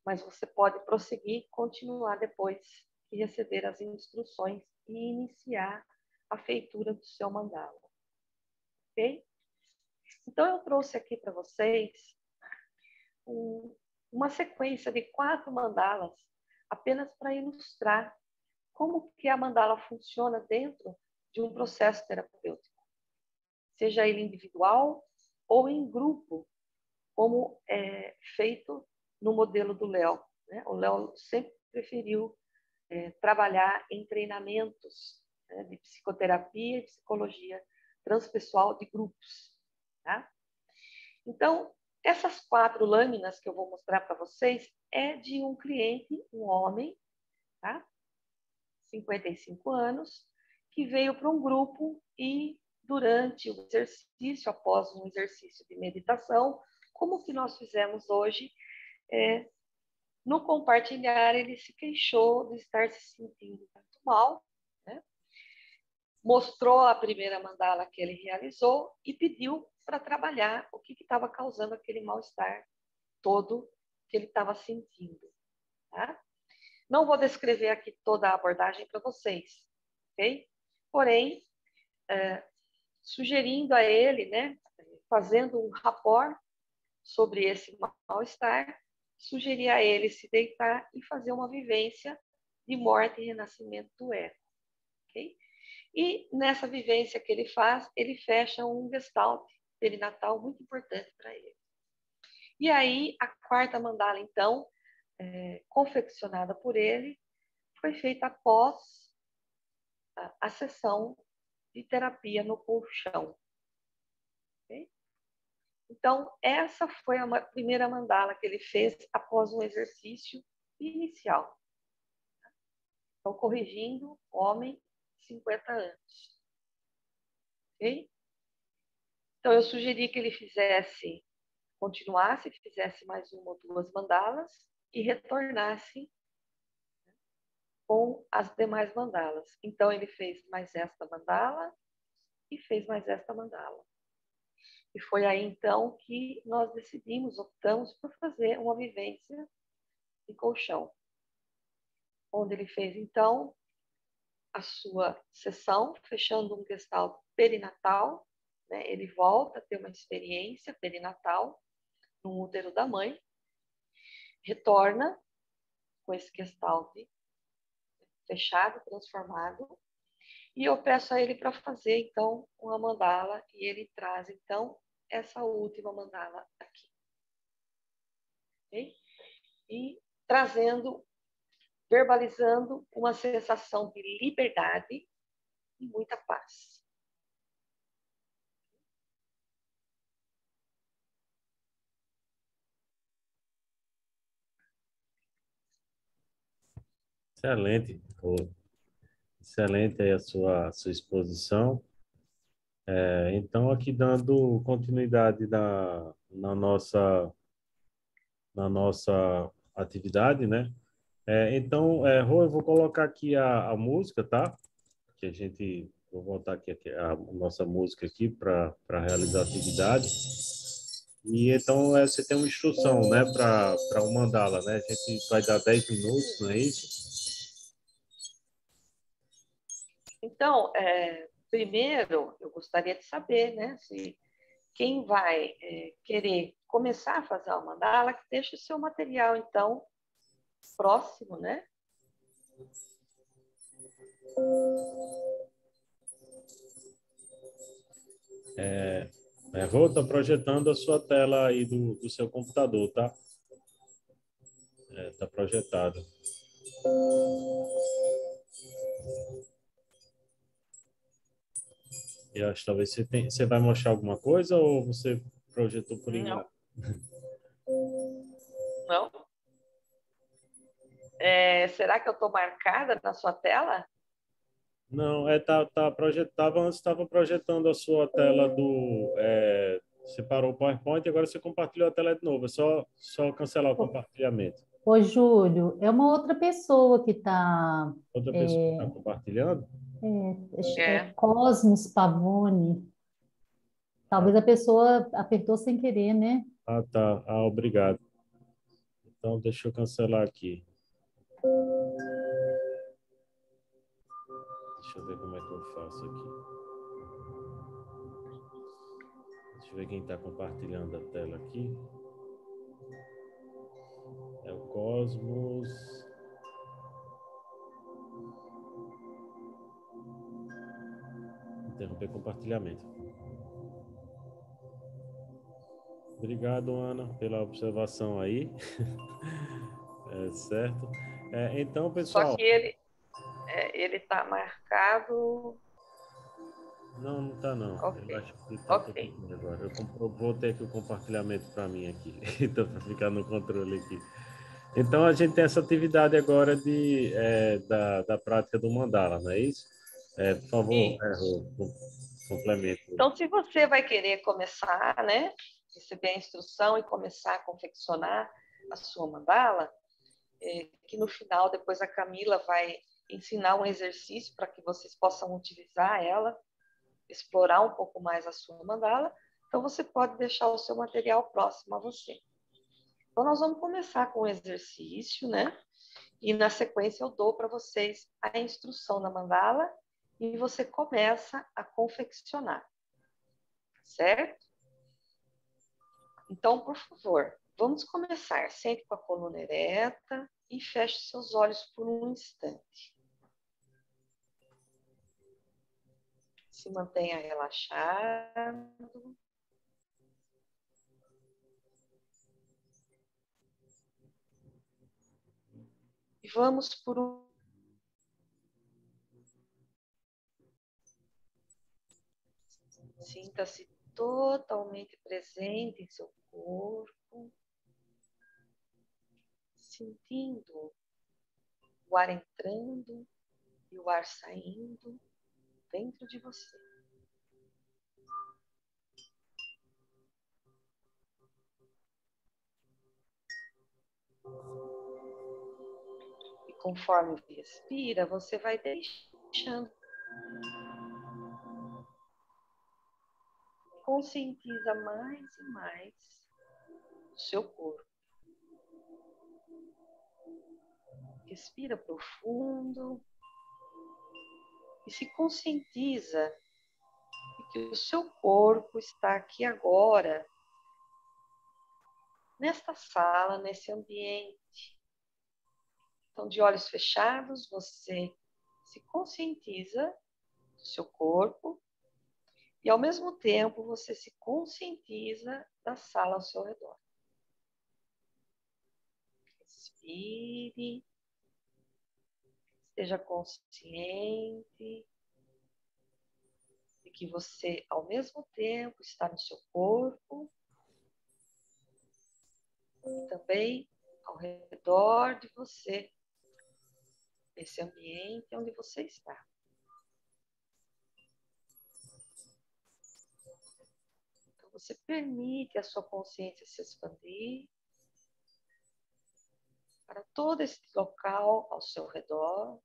mas você pode prosseguir, continuar depois e receber as instruções e iniciar a feitura do seu mandala. Ok? Então, eu trouxe aqui para vocês uma sequência de 4 mandalas, apenas para ilustrar como que a mandala funciona dentro de um processo terapêutico, seja ele individual ou em grupo, como é feito no modelo do Léo. Né? O Léo sempre preferiu trabalhar em treinamentos de psicoterapia e psicologia transpessoal de grupos. Tá? Então, essas 4 lâminas que eu vou mostrar para vocês é de um cliente, um homem, tá? 55 anos, que veio para um grupo e durante o exercício, após um exercício de meditação, como que nós fizemos hoje, no compartilhar ele se queixou de estar se sentindo muito mal, né? Mostrou a primeira mandala que ele realizou e pediu para trabalhar o que estava causando aquele mal-estar todo que ele estava sentindo. Tá? Não vou descrever aqui toda a abordagem para vocês, ok? Porém, sugerindo a ele, né, fazendo um rapport sobre esse mal-estar, sugeri a ele se deitar e fazer uma vivência de morte e renascimento do ego, ok? E nessa vivência que ele faz, ele fecha um gestalt perinatal muito importante para ele. E aí, a 4ª mandala, então, confeccionada por ele, foi feita após a sessão de terapia no colchão. Okay? Então, essa foi a primeira mandala que ele fez após um exercício inicial. Então, corrigindo, homem, 50 anos. Okay? Então, eu sugeri que ele continuasse, fizesse mais 1 ou 2 mandalas e retornasse com as demais mandalas. Então, ele fez mais esta mandala e fez mais esta mandala. E foi aí, então, que nós optamos por fazer uma vivência de colchão, onde ele fez, então, a sua sessão, fechando um gestalt perinatal, né? Ele volta a ter uma experiência perinatal no útero da mãe, retorna com esse gestalt fechado, transformado, e eu peço a ele para fazer, então, uma mandala, e ele traz, então, essa última mandala aqui. Okay? E trazendo, verbalizando uma sensação de liberdade e muita paz. Excelente, excelente aí a sua exposição. Então, aqui dando continuidade na nossa atividade, né? Então, Rô, eu vou colocar aqui a música, tá? Que a gente, vou voltar aqui a nossa música aqui para realizar a atividade. E então, você tem uma instrução, né, para o mandala, né? A gente vai dar 10 minutos, não é isso? Então, primeiro, eu gostaria de saber, né, se quem vai querer começar a fazer uma mandala, que deixe o seu material, então, próximo, né? Rô, está projetando a sua tela aí do seu computador, tá? Está projetado. Eu acho que talvez você vai mostrar alguma coisa ou você projetou por engano? Não. Será que eu estou marcada na sua tela? Não, tá projetava antes estava projetando a sua tela você parou o PowerPoint e agora você compartilhou a tela de novo. É só cancelar o compartilhamento. Ô, Júlio, é uma outra pessoa que está. Outra pessoa que está compartilhando? É Cosmos Pavone. Talvez a pessoa apertou sem querer, né? Tá. Obrigado. Então, deixa eu cancelar aqui. Deixa eu ver como é que eu faço aqui. Deixa eu ver quem está compartilhando a tela aqui. É o Cosmos. Interromper compartilhamento. Obrigado, Ana, pela observação aí. Certo. Então, pessoal... Só que ele está marcado... Não está não. Okay. Eu acho que está tudo Okay. bem agora. Eu vou ter aqui o compartilhamento para mim aqui. Então, para ficar no controle aqui. Então, a gente tem essa atividade agora da prática do mandala, não é isso? Por favor, complemento. Então, se você vai querer começar, né, receber a instrução e começar a confeccionar a sua mandala, que no final, depois a Camila vai ensinar um exercício para que vocês possam utilizar ela, explorar um pouco mais a sua mandala. Então, você pode deixar o seu material próximo a você. Então, nós vamos começar com o exercício, né? E na sequência eu dou para vocês a instrução da mandala e você começa a confeccionar. Certo? Então, por favor, vamos começar. Sente com a coluna ereta e feche seus olhos por um instante. Se mantenha relaxado. E vamos por um... Sinta-se totalmente presente em seu corpo, sentindo o ar entrando e o ar saindo dentro de você. E conforme respira, você vai deixando. Conscientiza mais e mais o seu corpo. Respira profundo e se conscientiza de que o seu corpo está aqui agora, nesta sala, nesse ambiente. Então, de olhos fechados, você se conscientiza do seu corpo E, ao mesmo tempo, você se conscientiza da sala ao seu redor. Respire. Esteja consciente de que você, ao mesmo tempo, está no seu corpo e também ao redor de você, nesse ambiente onde você está. Então, você permite a sua consciência se expandir para todo esse local ao seu redor.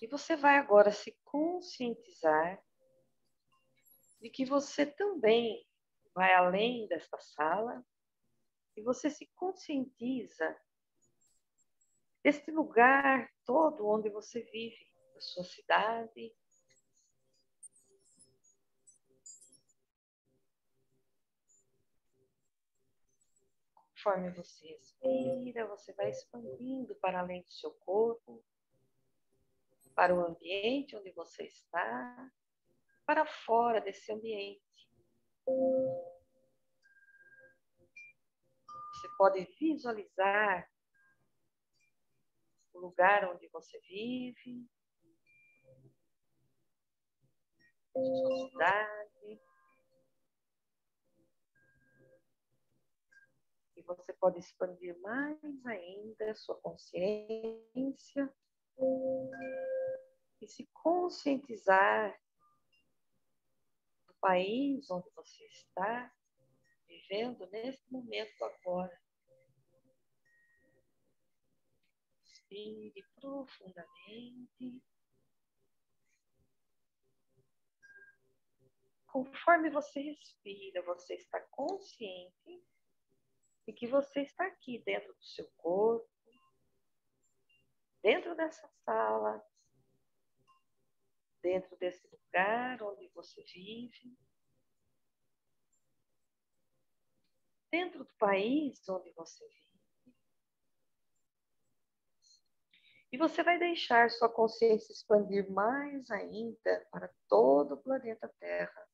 E você vai agora se conscientizar de que você também vai além desta sala e você se conscientiza deste lugar todo onde você vive, da sua cidade. Conforme você respira, você vai expandindo para além do seu corpo, para o ambiente onde você está, para fora desse ambiente. Você pode visualizar o lugar onde você vive, sua cidade. E você pode expandir mais ainda a sua consciência e se conscientizar do país onde você está vivendo neste momento agora. Respire profundamente. Conforme você respira, você está consciente de que você está aqui dentro do seu corpo, dentro dessa sala, dentro desse lugar onde você vive, dentro do país onde você vive. E você vai deixar sua consciência expandir mais ainda para todo o planeta Terra.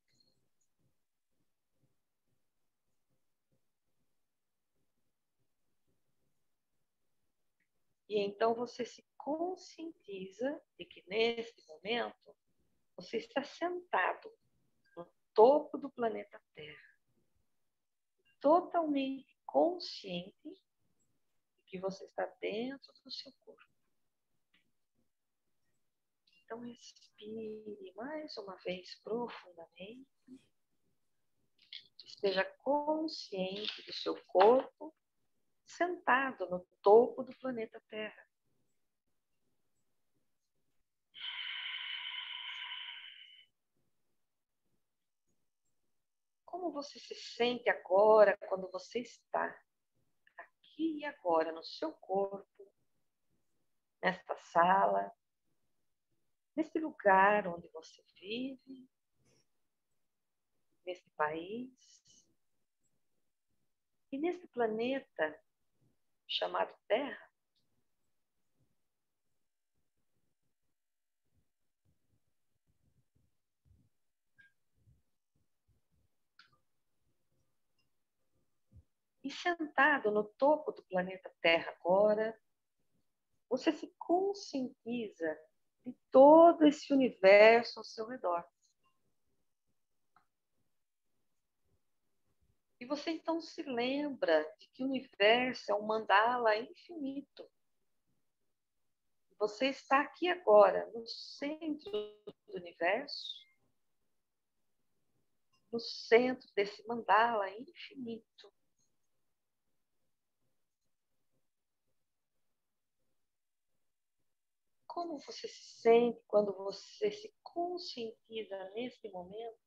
E então você se conscientiza de que neste momento você está sentado no topo do planeta Terra, totalmente consciente de que você está dentro do seu corpo. Então respire mais uma vez profundamente. Esteja consciente do seu corpo sentado no topo do planeta Terra. Como você se sente agora quando você está aqui e agora no seu corpo, nesta sala, nesse lugar onde você vive, nesse país e nesse planeta chamado Terra? E sentado no topo do planeta Terra agora, você se conscientiza de todo esse universo ao seu redor. E você então se lembra de que o universo é um mandala infinito. Você está aqui agora, no centro do universo, no centro desse mandala infinito. Como você se sente quando você se conscientiza nesse momento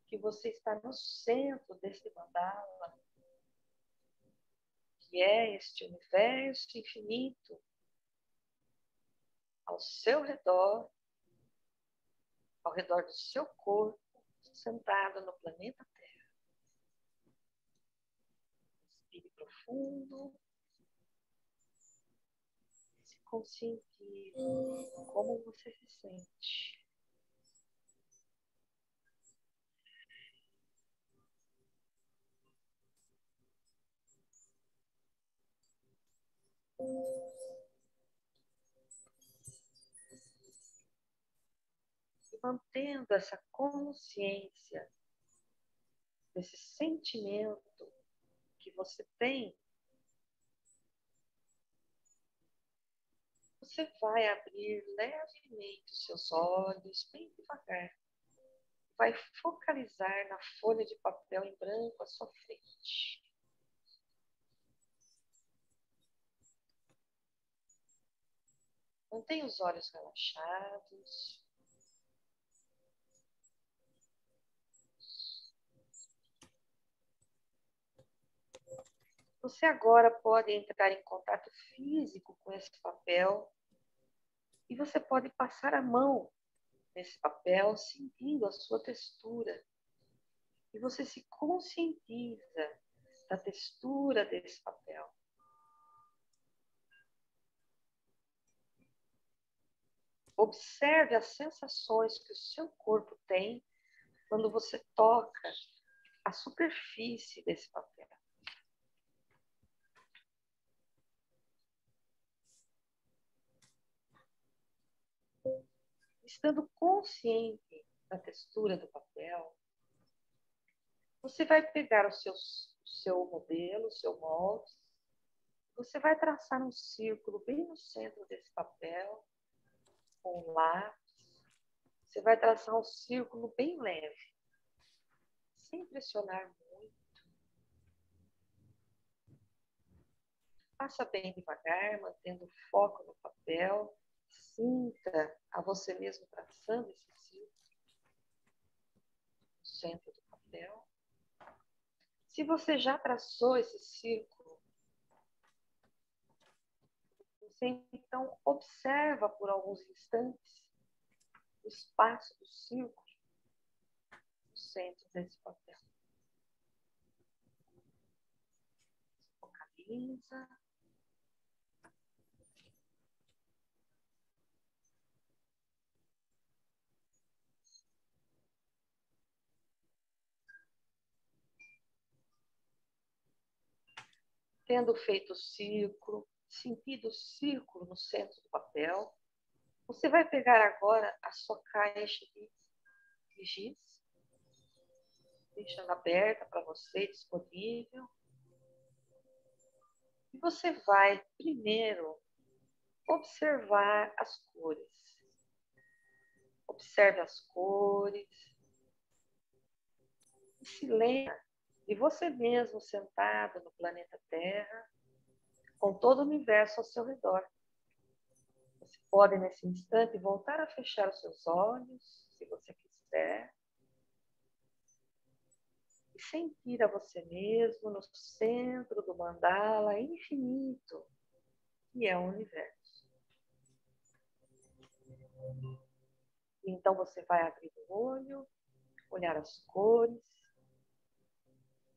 que você está no centro desse mandala, que é este universo infinito ao seu redor, ao redor do seu corpo, sentado no planeta Terra? Respire profundo. Se conscientize como você se sente. E mantendo essa consciência desse sentimento que você tem, você vai abrir levemente os seus olhos, bem devagar. Vai focalizar na folha de papel em branco à sua frente. Mantenha os olhos relaxados. Você agora pode entrar em contato físico com esse papel e você pode passar a mão nesse papel, sentindo a sua textura. E você se conscientiza da textura desse papel. Observe as sensações que o seu corpo tem quando você toca a superfície desse papel. Estando consciente da textura do papel, você vai pegar o seu modelo, o seu molde, você vai traçar um círculo bem no centro desse papel, com um lápis. Você vai traçar um círculo bem leve, sem pressionar muito. Faça bem devagar, mantendo o foco no papel. Sinta a você mesmo traçando esse círculo no centro do papel. Se você já traçou esse círculo, você então observa por alguns instantes o espaço do círculo no centro desse papel. Focaliza. Tendo feito o círculo, sentido o círculo no centro do papel, você vai pegar agora a sua caixa de giz, deixando aberta para você, disponível. E você vai primeiro observar as cores. Observe as cores. E se lembra de você mesmo sentado no planeta Terra, com todo o universo ao seu redor. Você pode, nesse instante, voltar a fechar os seus olhos, se você quiser, e sentir a você mesmo no centro do mandala infinito, que é o universo. Então você vai abrir o olho, olhar as cores,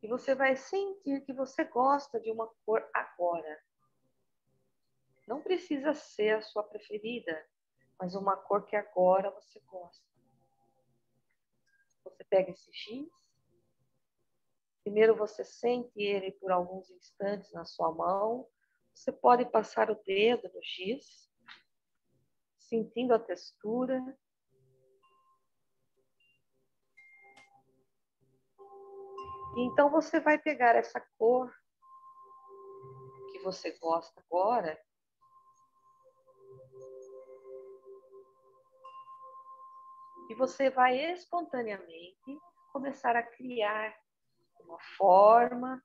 e você vai sentir que você gosta de uma cor agora. Não precisa ser a sua preferida, mas uma cor que agora você gosta. Você pega esse giz, primeiro você sente ele por alguns instantes na sua mão. Você pode passar o dedo no giz, sentindo a textura. E então você vai pegar essa cor que você gosta agora e você vai espontaneamente começar a criar uma forma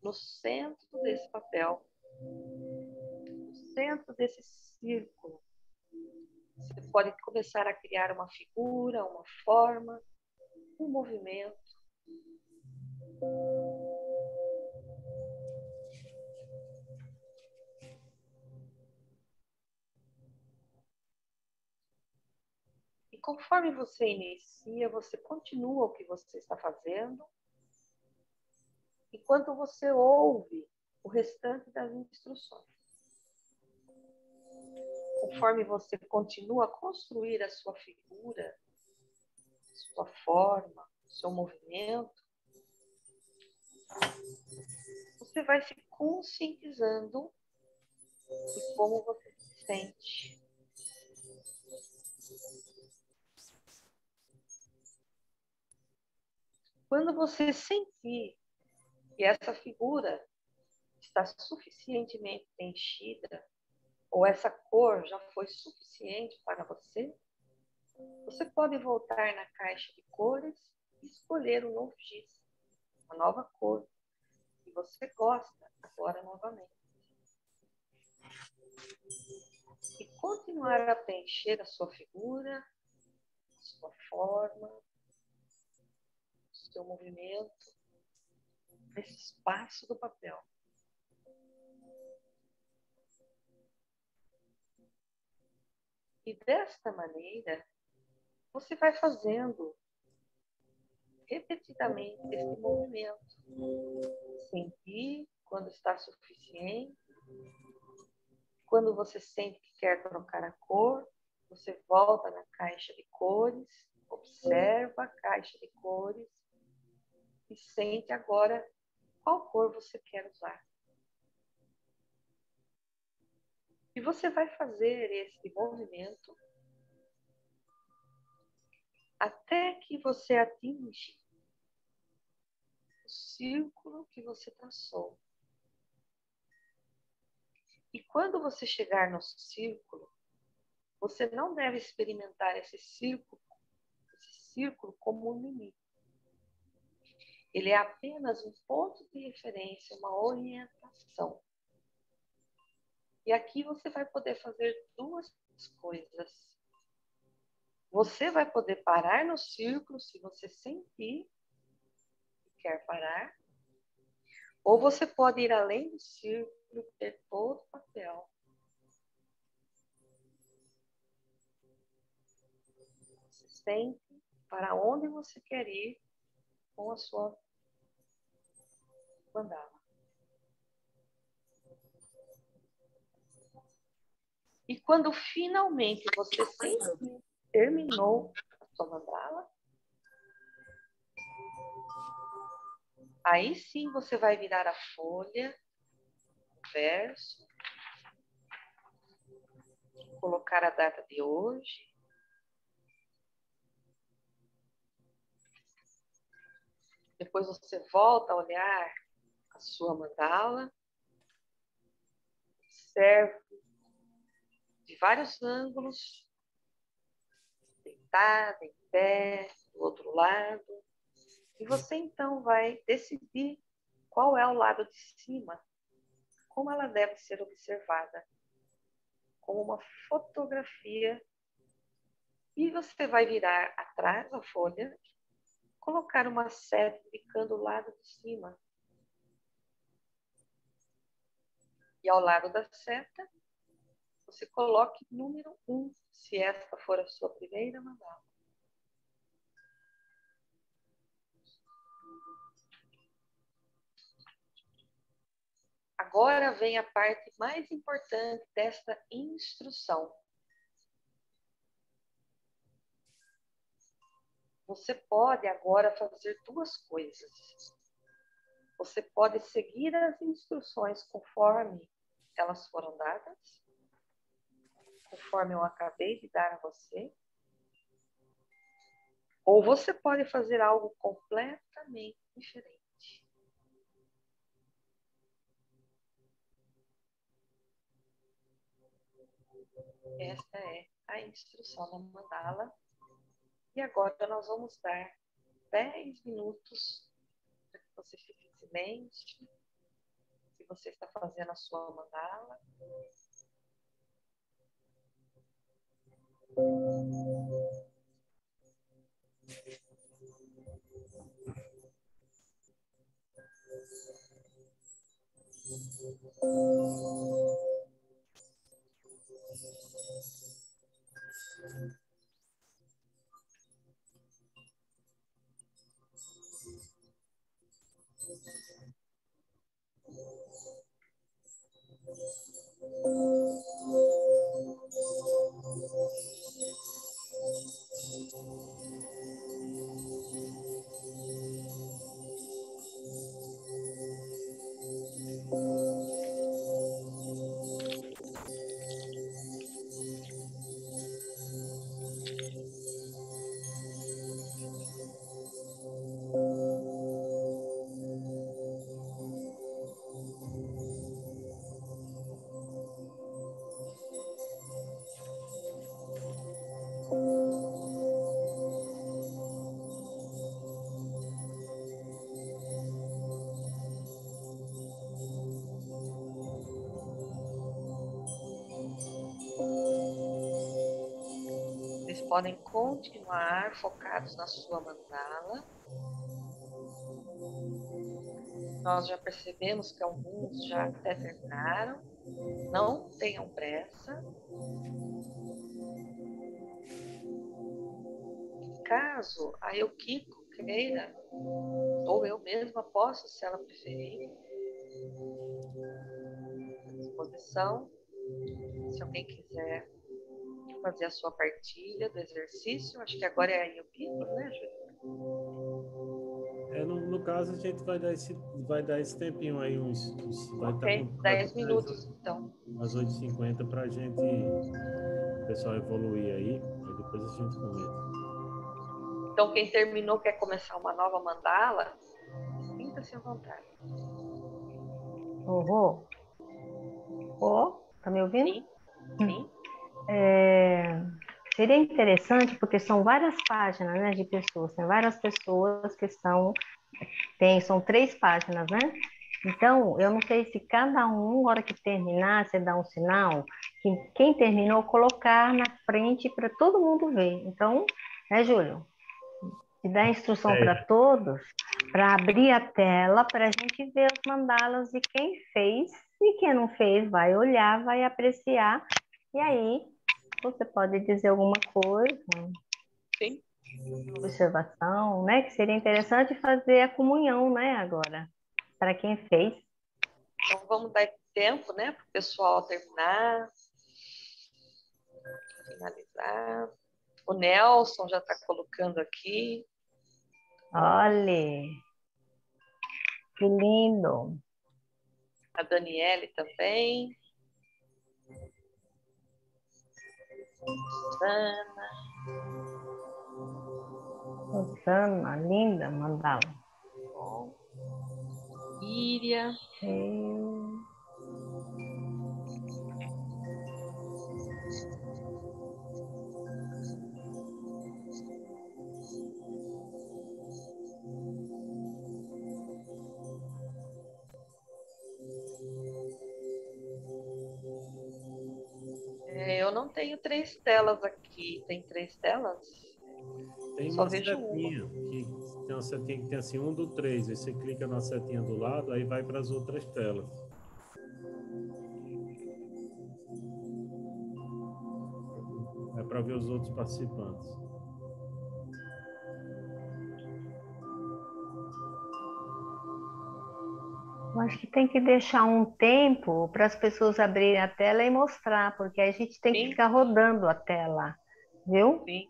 no centro desse papel, no centro desse círculo. Você pode começar a criar uma figura, uma forma, um movimento. E conforme você inicia, você continua o que você está fazendo. enquanto você ouve o restante das instruções. Conforme você continua a construir a sua figura, sua forma, seu movimento, você vai se conscientizando de como você se sente. Quando você sentir que essa figura está suficientemente preenchida, ou essa cor já foi suficiente para você, você pode voltar na caixa de cores e escolher um novo giz, uma nova cor que você gosta agora novamente. E continuar a preencher a sua figura, a sua forma, o seu movimento, nesse espaço do papel. E desta maneira, você vai fazendo repetidamente esse movimento. Sentir quando está suficiente. Quando você sente que quer trocar a cor, você volta na caixa de cores, observa a caixa de cores e sente agora qual cor você quer usar. E você vai fazer esse movimento até que você atinge o círculo que você traçou. E quando você chegar no círculo, você não deve experimentar esse círculo como um limite. Ele é apenas um ponto de referência, uma orientação. E aqui você vai poder fazer duas coisas. Você vai poder parar no círculo se você sentir que quer parar. Ou você pode ir além do círculo e ter todo o papel. Você sente para onde você quer ir com a sua mandala. E quando finalmente você sente que terminou a sua mandala, aí sim você vai virar a folha, o verso, colocar a data de hoje. Depois você volta a olhar a sua mandala, observa de vários ângulos, deitada, em pé, do outro lado. E você então vai decidir qual é o lado de cima, como ela deve ser observada, como uma fotografia. E você vai virar atrás da folha, colocar uma seta indicando o lado de cima. E ao lado da seta, você coloque número 1, se esta for a sua primeira mandala. Agora vem a parte mais importante desta instrução. Você pode agora fazer duas coisas. Você pode seguir as instruções conforme elas foram dadas, conforme eu acabei de dar a você, ou você pode fazer algo completamente diferente. Esta é a instrução da mandala. E agora nós vamos dar 10 minutos para que você fique em silêncio, se você está fazendo a sua mandala. Vocês podem continuar focados na sua mandala. Nós já percebemos que alguns já até terminaram. Não tenham pressa. Caso a Yukiko queira, ou eu mesma posso, se ela preferir, à disposição. Se alguém quiser fazer a sua partilha do exercício, acho que agora é a Yukiko, né, Júlia? No caso, a gente vai dar esse tempinho aí, vai Ok, estar com 10 minutos, então. às 8h50 para a gente, o pessoal evoluir aí depois a gente comenta. Então, quem terminou quer começar uma nova mandala, sinta-se à vontade. Tá me ouvindo? Sim, sim. Seria interessante, porque são várias páginas, né, de pessoas, tem várias pessoas que são 3 páginas, né? Então, eu não sei se cada um, na hora que terminar, você dá um sinal, que quem terminou, colocar na frente para todo mundo ver. Então, né, Júlio? E dar instrução para todos, para abrir a tela, para a gente ver os mandalas de quem fez, e quem não fez vai olhar, vai apreciar, e aí você pode dizer alguma coisa, Sim. observação, né? Que seria interessante fazer a comunhão, né, agora, para quem fez. Então, vamos dar tempo, né, para o pessoal terminar, finalizar. O Nelson já está colocando aqui. Olha, que lindo. A Daniele também. Rosana, linda, mandala. Bom. Íria. Eu não tenho 3 telas aqui. Tem 3 telas? Tem Só uma vejo setinha, tem uma setinha que tem assim 1 do 3. Aí você clica na setinha do lado, aí vai para as outras telas. É para ver os outros participantes. Eu acho que tem que deixar um tempo para as pessoas abrirem a tela e mostrar, porque aí a gente tem que ficar rodando a tela, viu? Sim.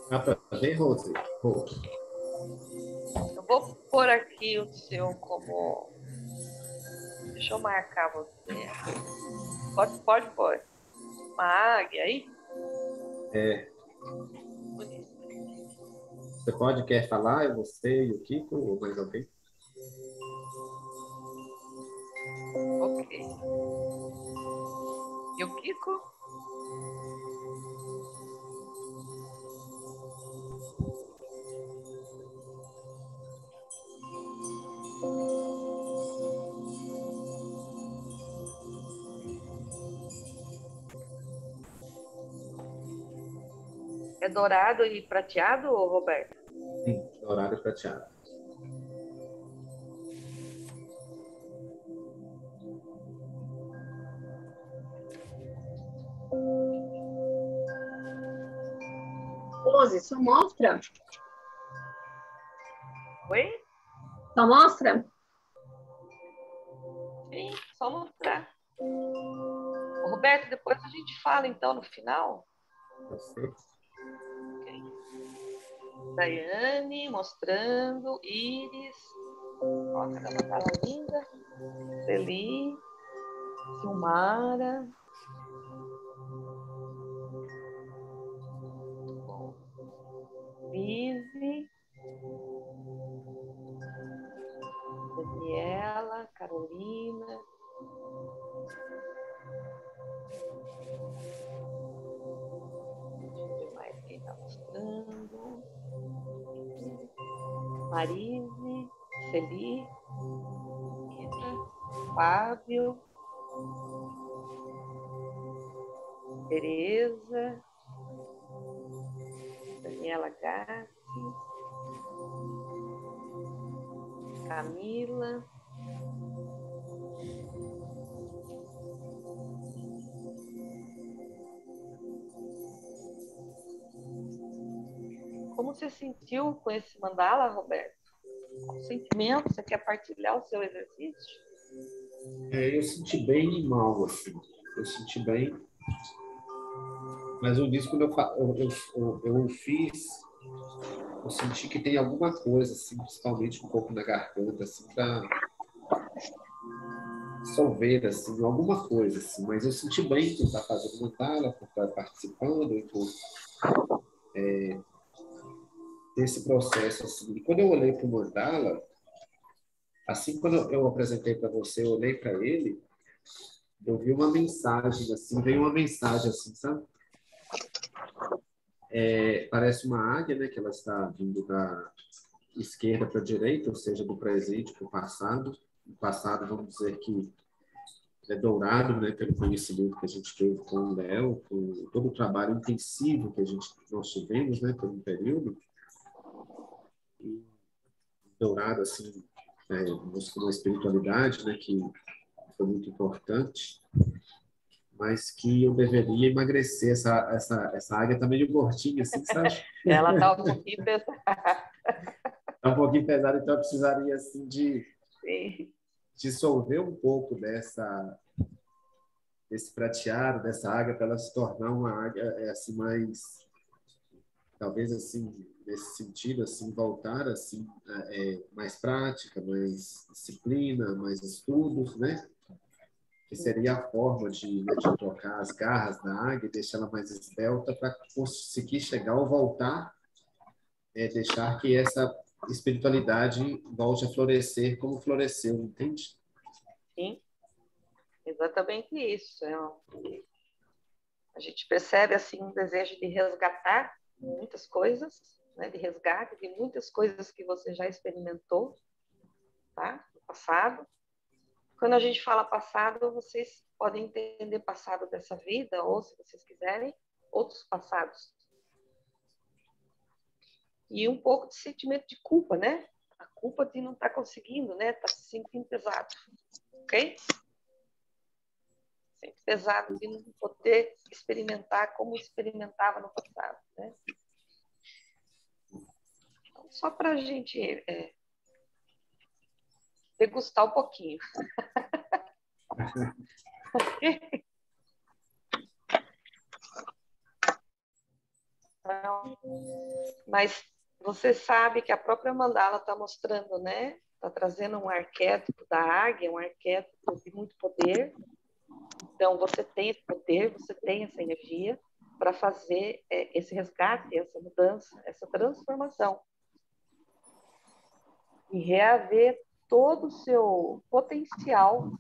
Dá para ver, Rose? Eu vou pôr aqui o seu como... Deixa eu marcar você. Pode pôr. Uma águia aí? É, Bonito. você quer falar? É você e o Kiko ou mais alguém? Ok. E o Kiko? É dourado e prateado, Roberto? Sim, dourado e prateado. Pose, só mostra. Oi? Só mostra. Sim, só mostrar. Ô, Roberto, depois a gente fala então no final. Perfeito. Ok. Daiane mostrando, Iris, ó, cada mandala linda, Celi, Silmara, bom, Lise, Daniela, Carolina, deixa eu ver mais quem está mostrando, Marise, Celi, Rita, Fábio, Tereza, Daniela Gassi, Camila, como você sentiu com esse mandala, Roberto? Qual sentimento? Você quer partilhar o seu exercício? Eu senti bem e mal, assim. Eu senti bem, mas eu disse quando eu fiz, eu senti que tem alguma coisa, assim, principalmente um pouco na garganta, assim, para solver, assim, alguma coisa, assim. Mas eu senti bem por estar fazendo mandala, por estar participando e por desse processo, assim. E quando eu olhei para o mandala, assim, quando eu apresentei para você, eu olhei para ele, eu vi uma mensagem, assim, veio uma mensagem, assim, sabe? Parece uma águia, né, que ela está vindo da esquerda para a direita, ou seja, do presente para o passado. O passado, vamos dizer que é dourado, né, pelo conhecimento que a gente teve com o Léo, com todo o trabalho intensivo que nós tivemos, né, por um período. E dourado, assim, mostrou uma espiritualidade, né, que foi muito importante, mas que eu deveria emagrecer. Essa águia está meio gordinha, assim, sabe? Ela está um pouquinho pesada. Está um pouquinho pesada, então eu precisaria, assim, de Sim. dissolver um pouco desse prateado, dessa águia, para ela se tornar uma águia, assim, mais, talvez, assim, nesse sentido, assim, voltar, assim, mais prática, mais disciplina, mais estudos, né? Que seria a forma de trocar as garras da águia e deixar ela mais esbelta para conseguir chegar ou voltar, deixar que essa espiritualidade volte a florescer como floresceu, entende? Sim, exatamente isso. A gente percebe assim um desejo de resgatar muitas coisas, né? De resgate de muitas coisas que você já experimentou, tá? No passado. Quando a gente fala passado, vocês podem entender passado dessa vida, ou, se vocês quiserem, outros passados. E um pouco de sentimento de culpa, né? A culpa de não estar conseguindo, né? Tá se sentindo pesado, ok? Sempre pesado de não poder experimentar como experimentava no passado, né? Então, só para a gente degustar um pouquinho. Mas Você sabe que a própria mandala está mostrando, né? Está trazendo um arquétipo da águia, um arquétipo de muito poder. Então, você tem esse poder, você tem essa energia para fazer esse resgate, essa mudança, essa transformação. E reaver todo o seu potencial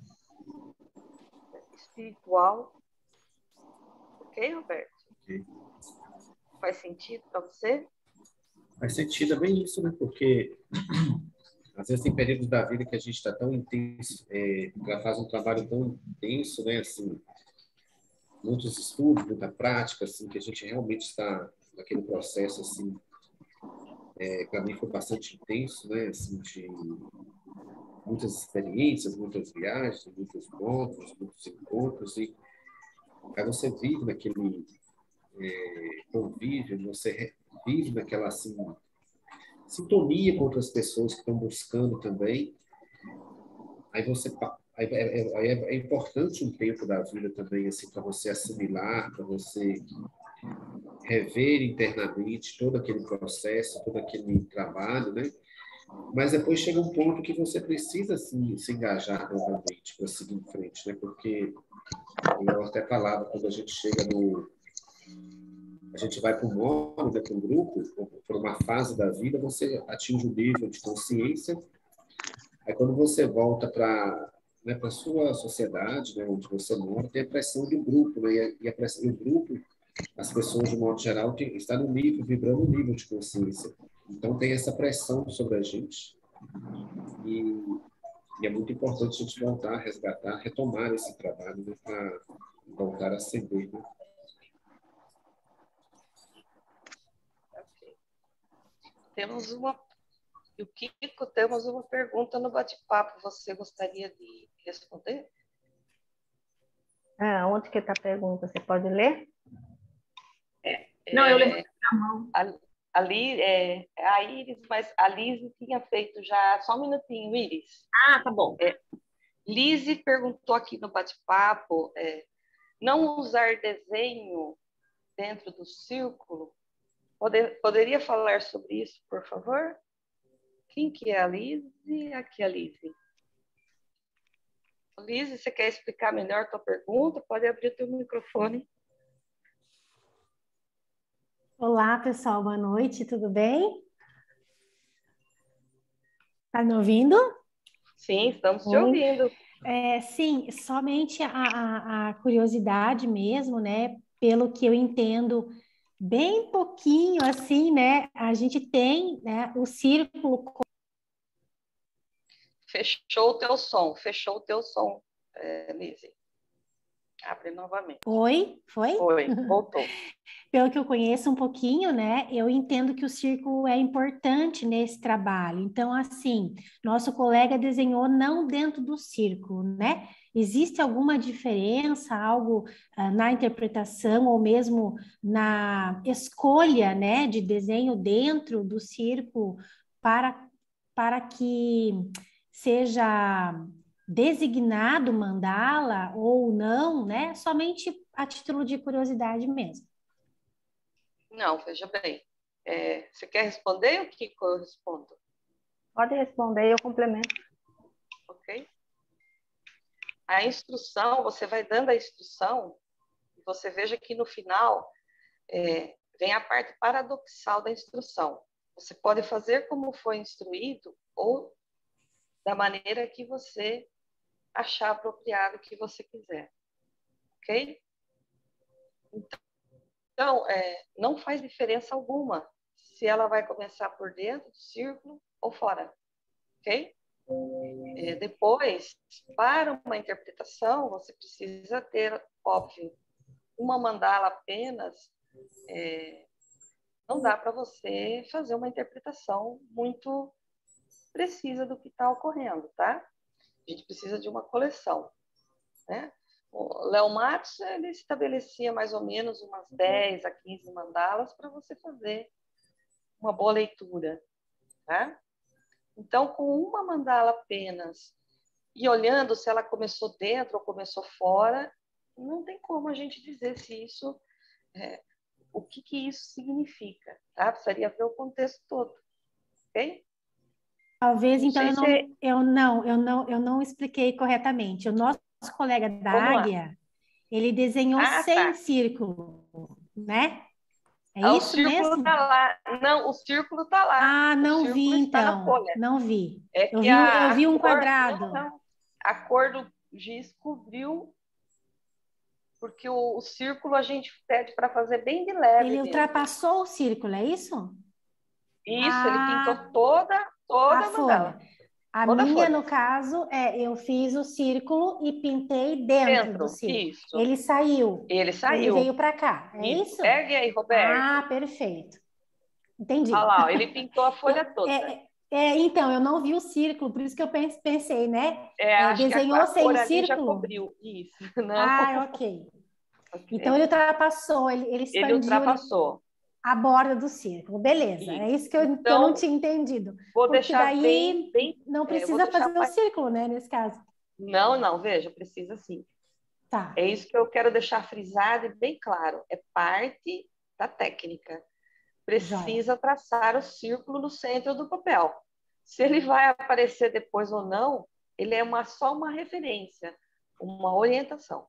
espiritual. Ok, Roberto? Ok. Faz sentido para você? Faz sentido, é bem isso, né? Porque às vezes tem períodos da vida que a gente está tão intenso, ela faz um trabalho tão intenso, né? Assim, muitos estudos, muita prática, assim, que a gente realmente está naquele processo, assim, para mim foi bastante intenso, né? Assim, de muitas experiências, muitas viagens, muitos encontros, muitos encontros, e aí você vive naquele convívio, você vive naquela, assim, sintonia com outras pessoas que estão buscando também. Aí você é importante um tempo da vida também assim para você assimilar, para você rever internamente todo aquele processo, todo aquele trabalho, né? Mas depois chega um ponto que você precisa assim, se engajar novamente para seguir em frente, né? Porque eu até falava quando a gente chega no a gente vai para um módulo, né, para um grupo, para uma fase da vida, você atinge um nível de consciência. Aí quando você volta para, né, para a sua sociedade, né, onde você mora, tem a pressão do grupo, né, e a pressão do grupo, as pessoas de modo geral está no nível, vibrando no nível de consciência. Então tem essa pressão sobre a gente e é muito importante a gente voltar, resgatar, retomar esse trabalho, né, para voltar a ascender, né? Ok. O Kiko, temos uma pergunta no bate-papo. Você gostaria de responder? Onde que está a pergunta? Você pode ler? Não, eu levantei a mão. Ali, a Iris, mas a Lise tinha feito já. Só um minutinho, Iris. Ah, tá bom. Lise perguntou aqui no bate-papo: não usar desenho dentro do círculo? Poderia falar sobre isso, por favor? Quem que é a Lise? Aqui é a Lise. Lise, você quer explicar melhor a tua pergunta? Pode abrir o teu microfone. Olá, pessoal, boa noite, tudo bem? Tá me ouvindo? Sim, estamos te Oi. ouvindo. Sim, somente a curiosidade mesmo, né? Pelo que eu entendo, bem pouquinho assim, né? A gente tem, né, o círculo. Fechou o teu som, Lise. Abre novamente. Foi? Foi, voltou. Pelo que eu conheço um pouquinho, né, eu entendo que o círculo é importante nesse trabalho. Então, assim, nosso colega desenhou não dentro do círculo, né? Existe alguma diferença, algo na interpretação ou mesmo na escolha, né, de desenho dentro do círculo para que seja designado mandala ou não, né? Somente a título de curiosidade mesmo. Não, veja bem. Você quer responder ou que eu respondo? Pode responder, eu complemento. Ok? A instrução, você vai dando a instrução, e você veja que no final vem a parte paradoxal da instrução. Você pode fazer como foi instruído ou da maneira que você achar apropriado, que você quiser. Ok? Então, não faz diferença alguma se ela vai começar por dentro do círculo ou fora. Ok? Depois, para uma interpretação, você precisa ter, óbvio, uma mandala apenas. Não dá para você fazer uma interpretação muito precisa do que está ocorrendo, tá? A gente precisa de uma coleção, né? O Léo Matos, ele estabelecia mais ou menos umas 10 a 15 mandalas para você fazer uma boa leitura, tá? Então, com uma mandala apenas e olhando se ela começou dentro ou começou fora, não tem como a gente dizer se isso o que isso significa, tá? Precisaria ver o contexto todo, ok? Talvez, Não então, sei se- eu não expliquei corretamente. O nosso colega da Vamos lá. Águia, ele desenhou Ah, sem tá. círculo, né? É Ah, o isso círculo mesmo? está lá. Não, o círculo está lá. Ah, O não vi, círculo está na então. folha. Não vi. É que Eu a vi um cor... quadrado. Não. A cor do giz cobriu, porque o círculo a gente pede para fazer bem de leve Ele mesmo. ultrapassou o círculo, é isso? Isso, ele pintou Ah, toda a a mandala. folha. A Toda a minha, folha. no caso, eu fiz o círculo e pintei dentro do círculo. Isso. Ele saiu. Ele saiu. Ele veio para cá. É isso? Ergue aí, Roberto. Ah, perfeito. Entendi. Olha lá, ó, ele pintou a folha toda. Então, eu não vi o círculo, por isso que eu pensei, né? Acho desenhou que a sem cor o ali já círculo? cobriu. Isso. Não. Ah, ok. Então, ele ultrapassou, ele expandiu. Ele ultrapassou. A borda do círculo, beleza. Isso. É isso que eu Então, não tinha entendido. Vou Porque deixar daí bem... não precisa fazer o círculo, né, nesse caso. Não, veja, precisa sim. Tá. É isso que eu quero deixar frisado e bem claro. É parte da técnica. Precisa traçar o círculo no centro do papel. Se ele vai aparecer depois ou não, ele é só uma referência, uma orientação.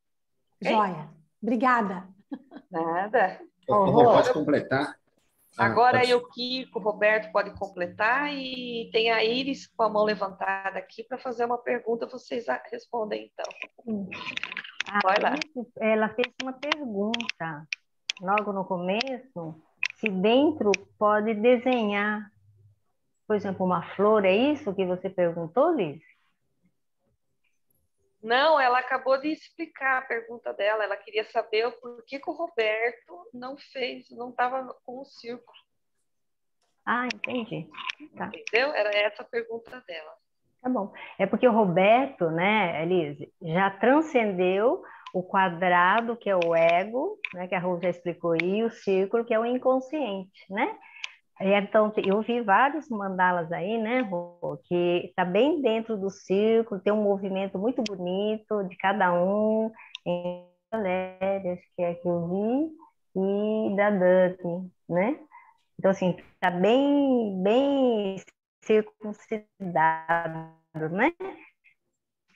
Okay? Joia. Obrigada. Nada. Pode completar? Agora aí o Kiko, o Roberto pode completar e tem a Iris com a mão levantada aqui para fazer uma pergunta. Vocês respondem então. Vai lá. Ela fez uma pergunta logo no começo, se dentro pode desenhar, por exemplo, uma flor, é isso que você perguntou, Liz? Não, ela acabou de explicar a pergunta dela. Ela queria saber o porquê que o Roberto não estava com o círculo. Ah, entendi. Tá. Entendeu? Era essa a pergunta dela. Tá bom. É porque o Roberto, né, Elise, já transcendeu o quadrado, que é o ego, né, que a Rô já explicou, e o círculo, que é o inconsciente, né? Então, eu vi vários mandalas aí, né, Rô, que está bem dentro do círculo, tem um movimento muito bonito de cada um, em Valéria, que é que eu vi, e da Dani, né? Então, assim, está bem circuncidado, né?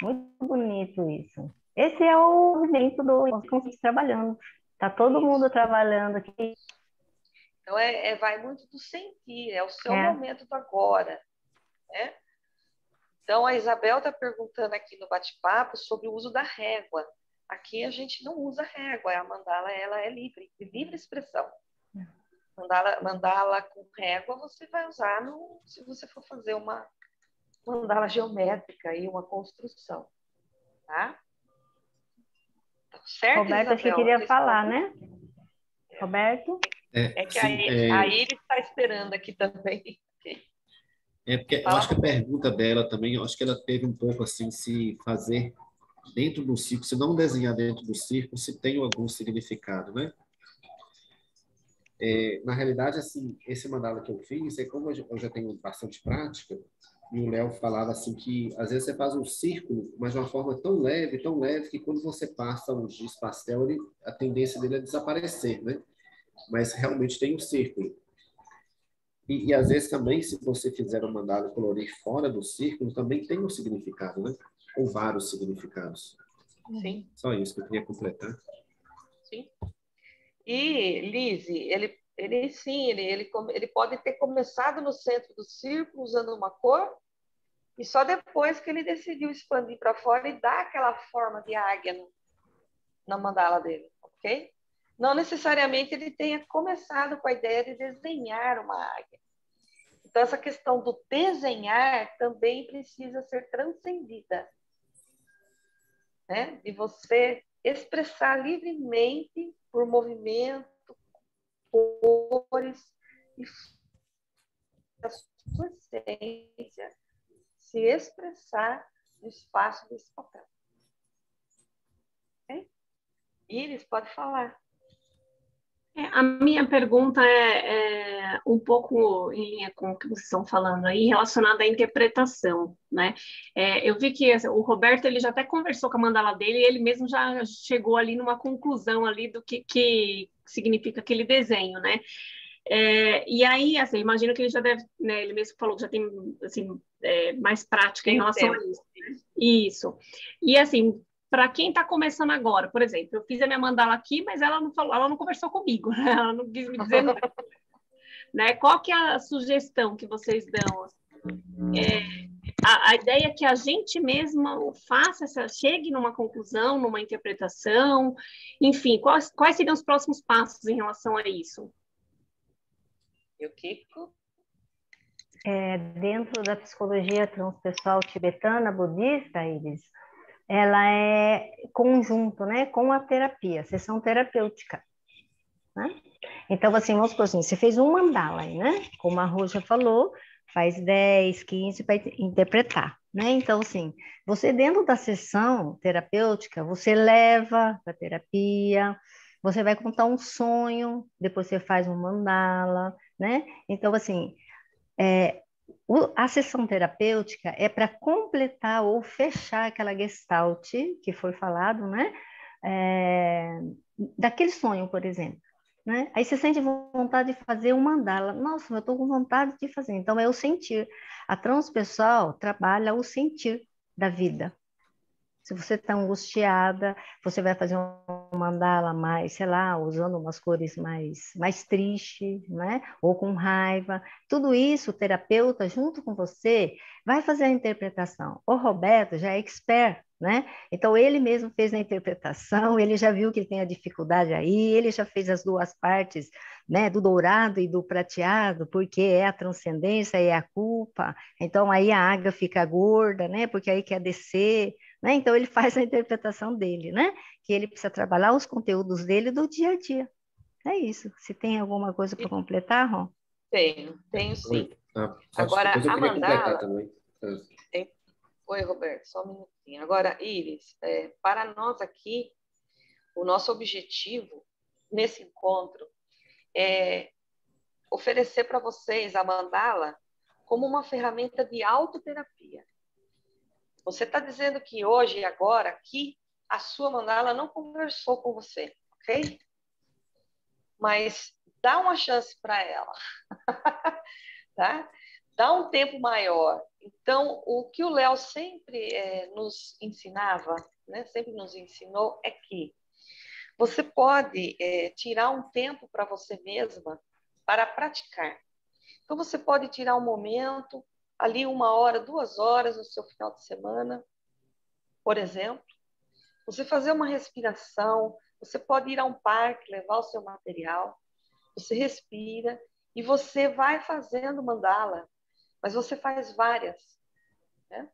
Muito bonito isso. Esse é o movimento do inconsciente trabalhando. Está todo mundo trabalhando aqui. Então, vai muito do sentir, é o seu momento do agora, né? Então, a Isabel está perguntando aqui no bate-papo sobre o uso da régua. Aqui a gente não usa régua, a mandala ela é livre, de livre expressão. Mandala com régua você vai usar se você for fazer uma mandala geométrica e uma construção, tá? Certo, Roberto, Isabel? acho que queria falar, né? Roberto? Que a Iris está esperando aqui também. Porque eu acho que a pergunta dela também, eu acho que ela teve um pouco assim, se fazer dentro do círculo, se não desenhar dentro do círculo, se tem algum significado, né? Na realidade, assim, esse mandala que eu fiz, como eu já tenho bastante prática, e o Léo falava assim que às vezes você faz um círculo, mas de uma forma tão leve, que quando você passa um giz pastel, a tendência dele é desaparecer, né? Mas realmente tem um círculo. E às vezes também, se você fizer um mandala e colorir fora do círculo, também tem um significado, né? Ou vários significados. Sim. Só isso que eu queria completar. Sim. E, Lise, ele pode ter começado no centro do círculo usando uma cor e só depois que ele decidiu expandir para fora e dar aquela forma de águia na mandala dele, ok? Não necessariamente ele tenha começado com a ideia de desenhar uma águia. Então, essa questão do desenhar também precisa ser transcendida, né? De você expressar livremente por movimento, cores e a sua essência se expressar no espaço desse papel. Okay? Iris, pode falar. A minha pergunta é um pouco em linha com o que vocês estão falando aí, relacionada à interpretação, né? Eu vi que o Roberto ele já até conversou com a mandala dele e ele mesmo já chegou ali numa conclusão ali do que significa aquele desenho, né? E aí, assim, imagino que ele já deve, né, ele mesmo falou que já tem, assim, mais prática em relação a isso, né? Isso. E, assim, para quem está começando agora, por exemplo, eu fiz a minha mandala aqui, mas ela não falou, ela não conversou comigo, né? Ela não quis me dizer nada, né? Qual que é a sugestão que vocês dão? A ideia é que a gente mesma chegue numa conclusão, numa interpretação, enfim, quais seriam os próximos passos em relação a isso? E o Kiko? Dentro da psicologia transpessoal tibetana budista, Iris, ela é conjunto, né, com a terapia, sessão terapêutica, né? Então, assim, vamos supor assim, você fez um mandala aí, né? Como a Roja falou, faz 10, 15 para interpretar, né? Então, assim, você dentro da sessão terapêutica, você leva para terapia, você vai contar um sonho, depois você faz um mandala, né? Então, assim, a sessão terapêutica é para completar ou fechar aquela gestalt que foi falado, né? Daquele sonho, por exemplo. Né? Aí você sente vontade de fazer um mandala. Nossa, eu estou com vontade de fazer. Então, é o sentir. A transpessoal trabalha o sentir da vida. Se você está angustiada, você vai fazer um mandala mais, sei lá, usando umas cores mais tristes, né? Ou com raiva. Tudo isso, o terapeuta, junto com você, vai fazer a interpretação. O Roberto já é expert, né? Então, ele mesmo fez a interpretação, ele já viu que tem a dificuldade aí, ele já fez as duas partes, né? Do dourado e do prateado, porque é a transcendência, é a culpa. Então, aí a água fica gorda, né? Porque aí quer descer, né? Então, ele faz a interpretação dele, né? Que ele precisa trabalhar os conteúdos dele do dia a dia. É isso. Se tem alguma coisa para completar, Ron? Tenho sim. Agora, eu a mandala... também. Oi, Roberto, só um minutinho. Agora, Iris, para nós aqui, o nosso objetivo nesse encontro é oferecer para vocês a mandala como uma ferramenta de autoterapia. Você está dizendo que hoje e agora aqui a sua mandala não conversou com você, ok? Mas dá uma chance para ela, tá? Dá um tempo maior. Então, o que o Léo sempre nos ensinava, né? Sempre nos ensinou é que você pode tirar um tempo para você mesma para praticar. Então, você pode tirar um momento, ali 1 hora, 2 horas no seu final de semana, por exemplo. Você fazer uma respiração, você pode ir a um parque, levar o seu material, você respira e você vai fazendo mandala, mas você faz várias, né?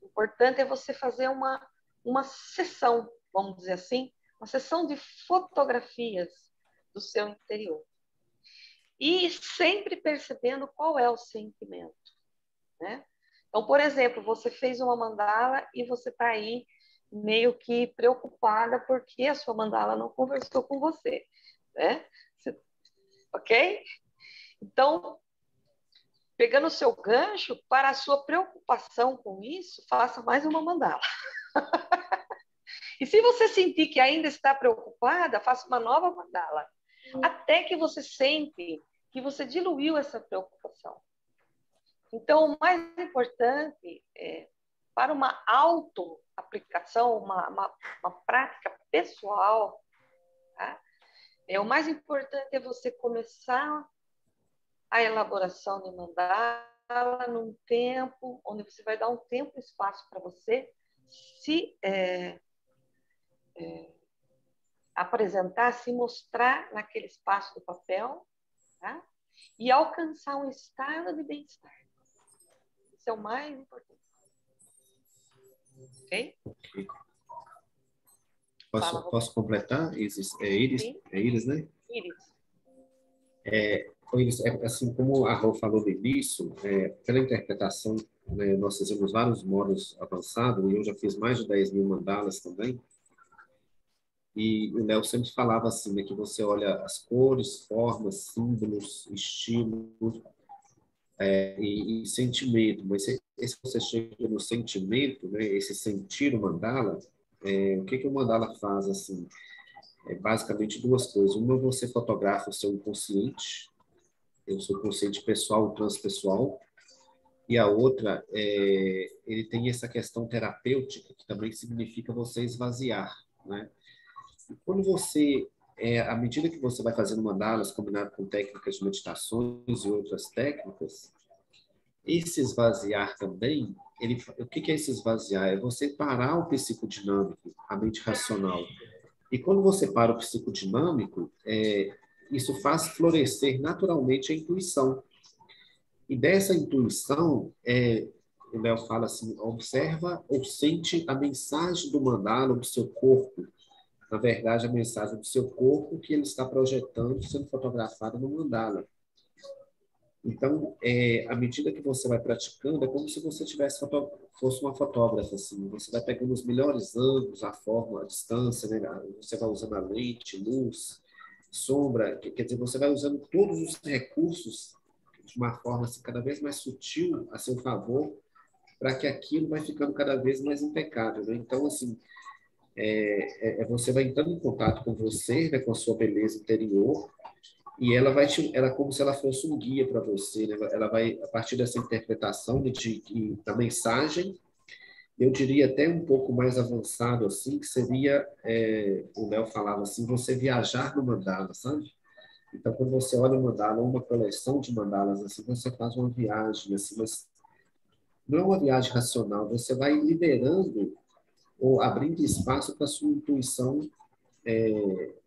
O importante é você fazer uma sessão, vamos dizer assim, uma sessão de fotografias do seu interior. E sempre percebendo qual é o sentimento, né? Então, por exemplo, você fez uma mandala e você está aí meio que preocupada porque a sua mandala não conversou com você, né? Ok? Então, pegando o seu gancho, para a sua preocupação com isso, faça mais uma mandala. E se você sentir que ainda está preocupada, faça uma nova mandala. Até que você sente que você diluiu essa preocupação. Então, o mais importante para uma auto-aplicação, uma prática pessoal, tá? O mais importante é você começar a elaboração de mandala num tempo, onde você vai dar um tempo e espaço para você se apresentar, se mostrar naquele espaço do papel, tá? E alcançar um estado de bem-estar. Isso é o mais importante. Ok? Posso completar? É Iris, né? Iris. Assim como a Rô falou no início, pela interpretação, né, nós fizemos vários modos avançados, e eu já fiz mais de 10.000 mandalas também. E o Léo sempre falava assim, né, que você olha as cores, formas, símbolos, estilos e sentimento. Mas se você chega no sentimento, né, esse sentir o mandala, o que o mandala faz assim? é basicamente duas coisas. Uma, você fotografa o seu inconsciente, o seu consciente pessoal, transpessoal, e a outra, ele tem essa questão terapêutica, que também significa você esvaziar, né? E quando você, à medida que você vai fazendo mandalas, combinado com técnicas de meditações e outras técnicas, esse esvaziar também, o que é esse esvaziar? É você parar o psicodinâmico, a mente racional. E quando você para o psicodinâmico, isso faz florescer naturalmente a intuição. E dessa intuição, o Léo fala assim, observa ou sente a mensagem do mandala do seu corpo. Na verdade, a mensagem do seu corpo que ele está projetando, sendo fotografado no mandala. Então, à medida que você vai praticando, é como se você fosse uma fotógrafa, assim. Você vai pegando os melhores ângulos, a forma, a distância, né? Você vai usando a lente, luz, sombra, quer dizer, você vai usando todos os recursos de uma forma assim, cada vez mais sutil a seu favor, para que aquilo vai ficando cada vez mais impecável, né? Então, assim, você vai entrando em contato com você, né, com a sua beleza interior, e ela ela é como se ela fosse um guia para você, né? Ela vai, a partir dessa interpretação da mensagem, eu diria até um pouco mais avançado, assim, que seria, o Léo falava assim, você viajar no mandala, sabe? Então, quando você olha o mandala, uma coleção de mandalas, assim, você faz uma viagem, assim, mas não é uma viagem racional, você vai liberando ou abrindo espaço para a sua intuição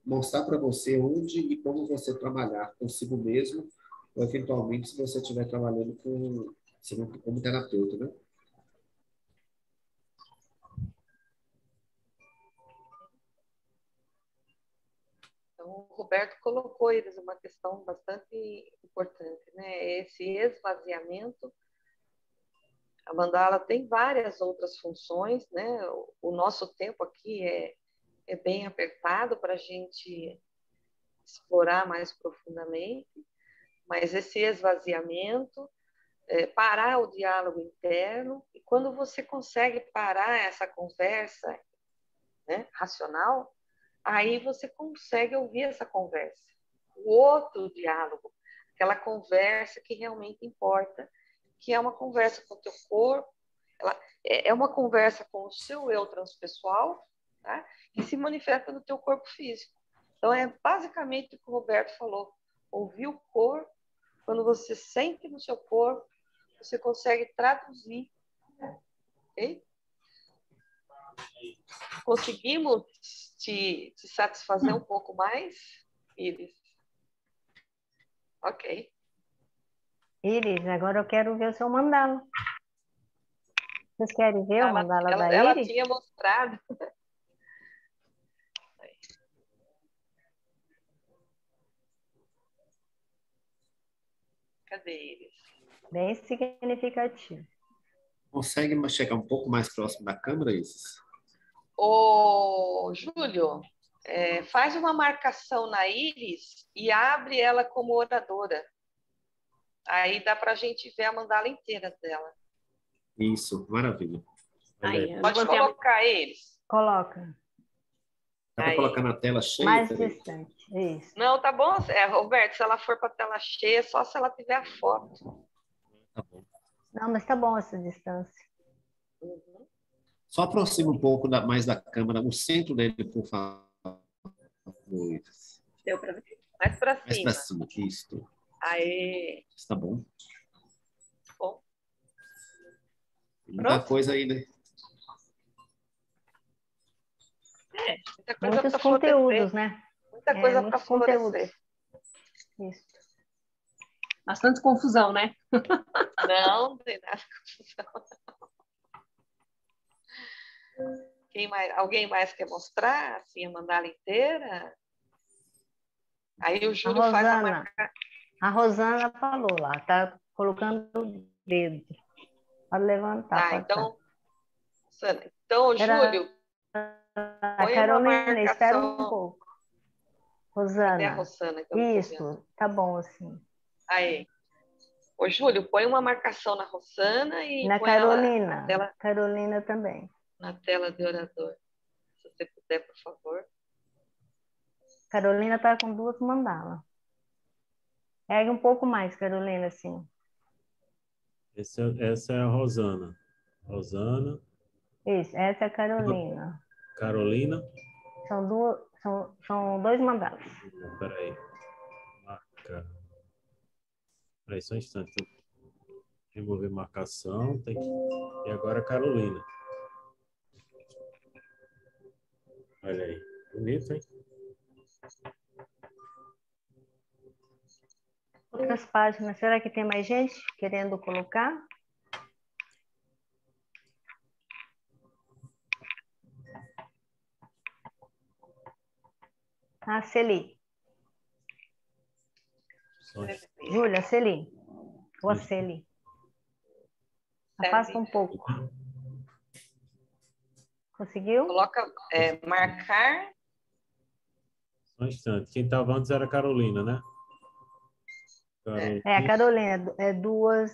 mostrar para você onde e como você trabalhar consigo mesmo, ou eventualmente se você estiver trabalhando como terapeuta, né? Então, o Roberto colocou eles uma questão bastante importante, né? Esse esvaziamento. A mandala tem várias outras funções, né? O nosso tempo aqui é bem apertado para a gente explorar mais profundamente, mas esse esvaziamento, parar o diálogo interno, e quando você consegue parar essa conversa, né, racional, aí você consegue ouvir essa conversa, o outro diálogo, aquela conversa que realmente importa, que é uma conversa com o teu corpo, é uma conversa com o seu eu transpessoal, tá? Que se manifesta no teu corpo físico. Então, é basicamente o que o Roberto falou. Ouvir o corpo, quando você sente no seu corpo, você consegue traduzir. Ok? Conseguimos te satisfazer um pouco mais, Iris? Ok. Iris, agora eu quero ver o seu mandala. Vocês querem ver o mandala da ela Iris? tinha mostrado. Cadê eles? Bem significativo. Consegue chegar um pouco mais próximo da câmera, Isis? Ô, Júlio, faz uma marcação na Iris e abre ela como oradora. Aí dá para a gente ver a mandala inteira dela. Isso, maravilha. Aí, Pode colocar eles. Coloca. Dá para colocar na tela cheia? Mais distante, isso. Não, tá bom. Roberto, se ela for para a tela cheia, só se ela tiver a foto. Tá bom. Não, mas tá bom essa distância. Uhum. Só aproxima um pouco mais da câmera, o centro dele, por favor. Deu para ver? Mais para cima. Mais para cima, isso. Aí. Tá bom. Bom. Muita coisa aí, né? Muita coisa Muitos conteúdos, né? Muita coisa para florescer. Isso. Bastante confusão, né? Não tem nada de confusão. Alguém mais quer mostrar assim, a mandala inteira? Aí o Júlio faz a marca. A Rosana falou lá, tá colocando o dedo. Pode levantar. Então, Júlio, a Carolina, espera um pouco. Rosana. Cadê a Rosana? Isso, tá bom assim. Aí. Ô, Júlio, põe uma marcação na Rosana e na põe Carolina. Ela na tela, Carolina também. Na tela de orador. Se você puder, por favor. Carolina está com 2 mandalas. Ergue um pouco mais, Carolina, assim. Essa é a Rosana. Rosana. Isso, essa é a Carolina. Carolina. São 2 mandalas. Peraí. Marca. Peraí, só um instante. Remover marcação. E agora a Carolina. Olha aí. Bonito, hein? Outras páginas. Será que tem mais gente querendo colocar? Ah, Celi. Júlia, Celi. Ou a Celi. Afasta um pouco. Conseguiu? Coloca marcar. Só um instante. Quem estava antes era a Carolina, né? Carolina. A Carolina. Duas.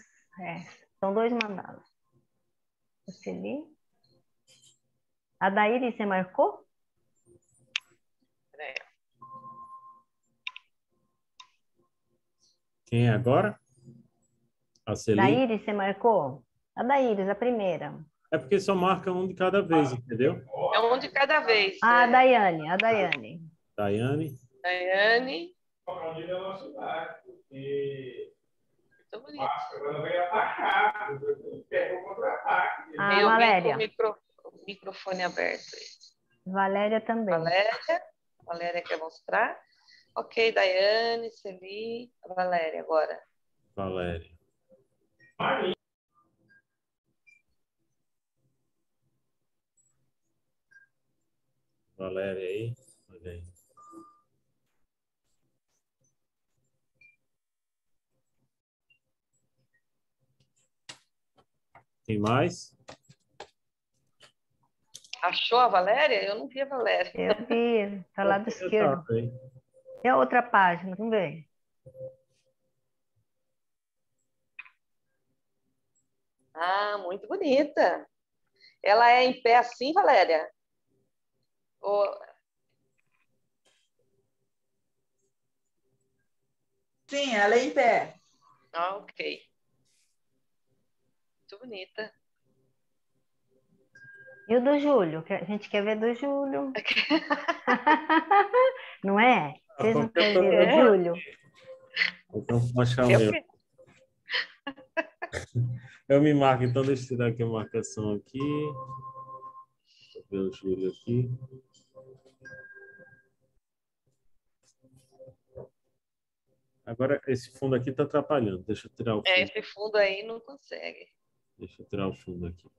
São 2 mandalas. A Celi. A Daíri, você marcou? Quem é agora? A Celi? Daíri, você marcou? A Daíris, a primeira. É porque só marca um de cada vez, entendeu? É um de cada vez. Ah, a Daiane, a Daiane. Daiane. Daiane. Muito bonito. A Valéria. Com o microfone aberto. Valéria também. Valéria quer mostrar. Ok, Daiane, Celi, Valéria agora. Valéria. Valéria aí. Olha aí. Tem mais? Achou a Valéria? Eu não vi a Valéria. Eu vi, tá lá do esquerdo. É a outra página, vamos ver. Ah, muito bonita. Ela é em pé assim, Valéria? Sim, ela é em pé. Ah, ok. Muito bonita. E o do Júlio? A gente quer ver do Júlio. Não é? Vocês não querem ver do Júlio? Então, vou achar o meu. Eu me marco, então deixa eu tirar aqui a marcação aqui. Deixa eu ver o Júlio aqui. Agora, esse fundo aqui está atrapalhando. Deixa eu tirar o fundo. Esse fundo aí não consegue. Deixa eu tirar o fundo aqui.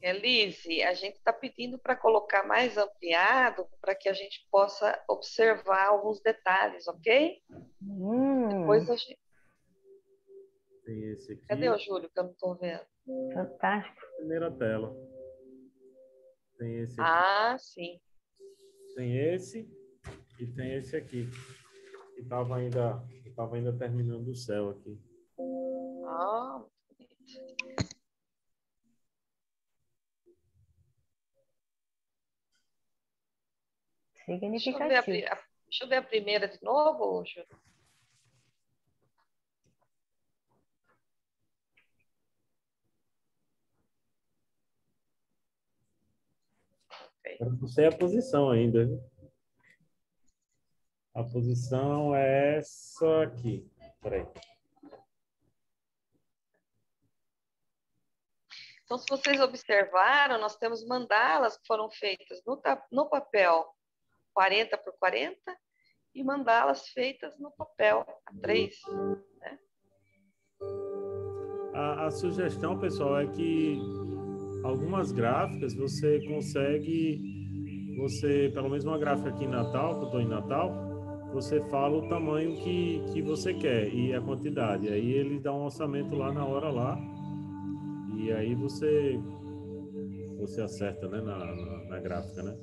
Elise, a gente está pedindo para colocar mais ampliado para que a gente possa observar alguns detalhes, ok? Depois a gente... Tem esse aqui. Cadê o Júlio que eu não estou vendo? Fantástico. Primeira tela. Tem esse aqui. Ah, sim. Tem esse e tem esse aqui. Que estava ainda terminando o céu aqui. Ah, muito bonito. Significativo. Deixa eu ver a primeira de novo, Júlio. Eu não sei a posição ainda. A posição é essa aqui. Peraí. Então, se vocês observaram, nós temos mandalas que foram feitas no papel 40 por 40 e mandalas feitas no papel A3. Né? A sugestão, pessoal, é que algumas gráficas você consegue, pelo menos uma gráfica aqui em Natal, que eu estou em Natal, você fala o tamanho que você quer e a quantidade. Aí ele dá um orçamento lá na hora lá. E aí você acerta, né, na gráfica, né?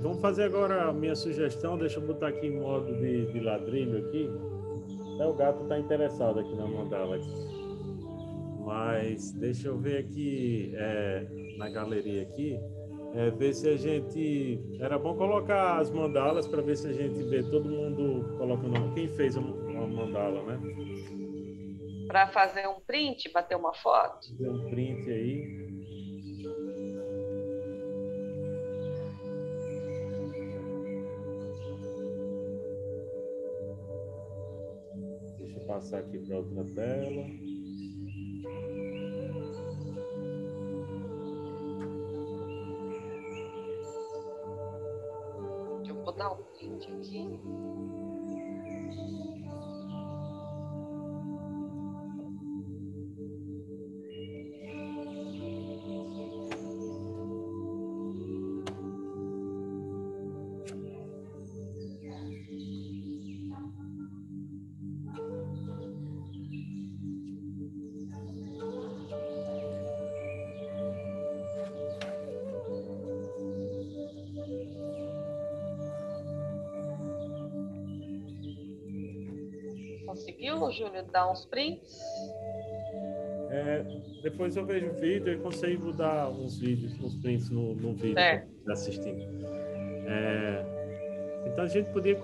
Vamos fazer agora a minha sugestão. Deixa eu botar aqui em modo de ladrilho aqui. Até o gato está interessado aqui na mandala. Mas deixa eu ver aqui na galeria aqui, ver se a gente... Era bom colocar as mandalas para ver se a gente vê todo mundo colocando... Quem fez uma mandala, né? Para fazer um print, bater uma foto? Fazer um print aí. Deixa eu passar aqui para outra tela. Vou dar um print aqui. Conseguiu, Júlio, dar uns prints? Depois eu vejo o vídeo e consigo dar uns vídeos, uns prints no vídeo para assistir. Então a gente podia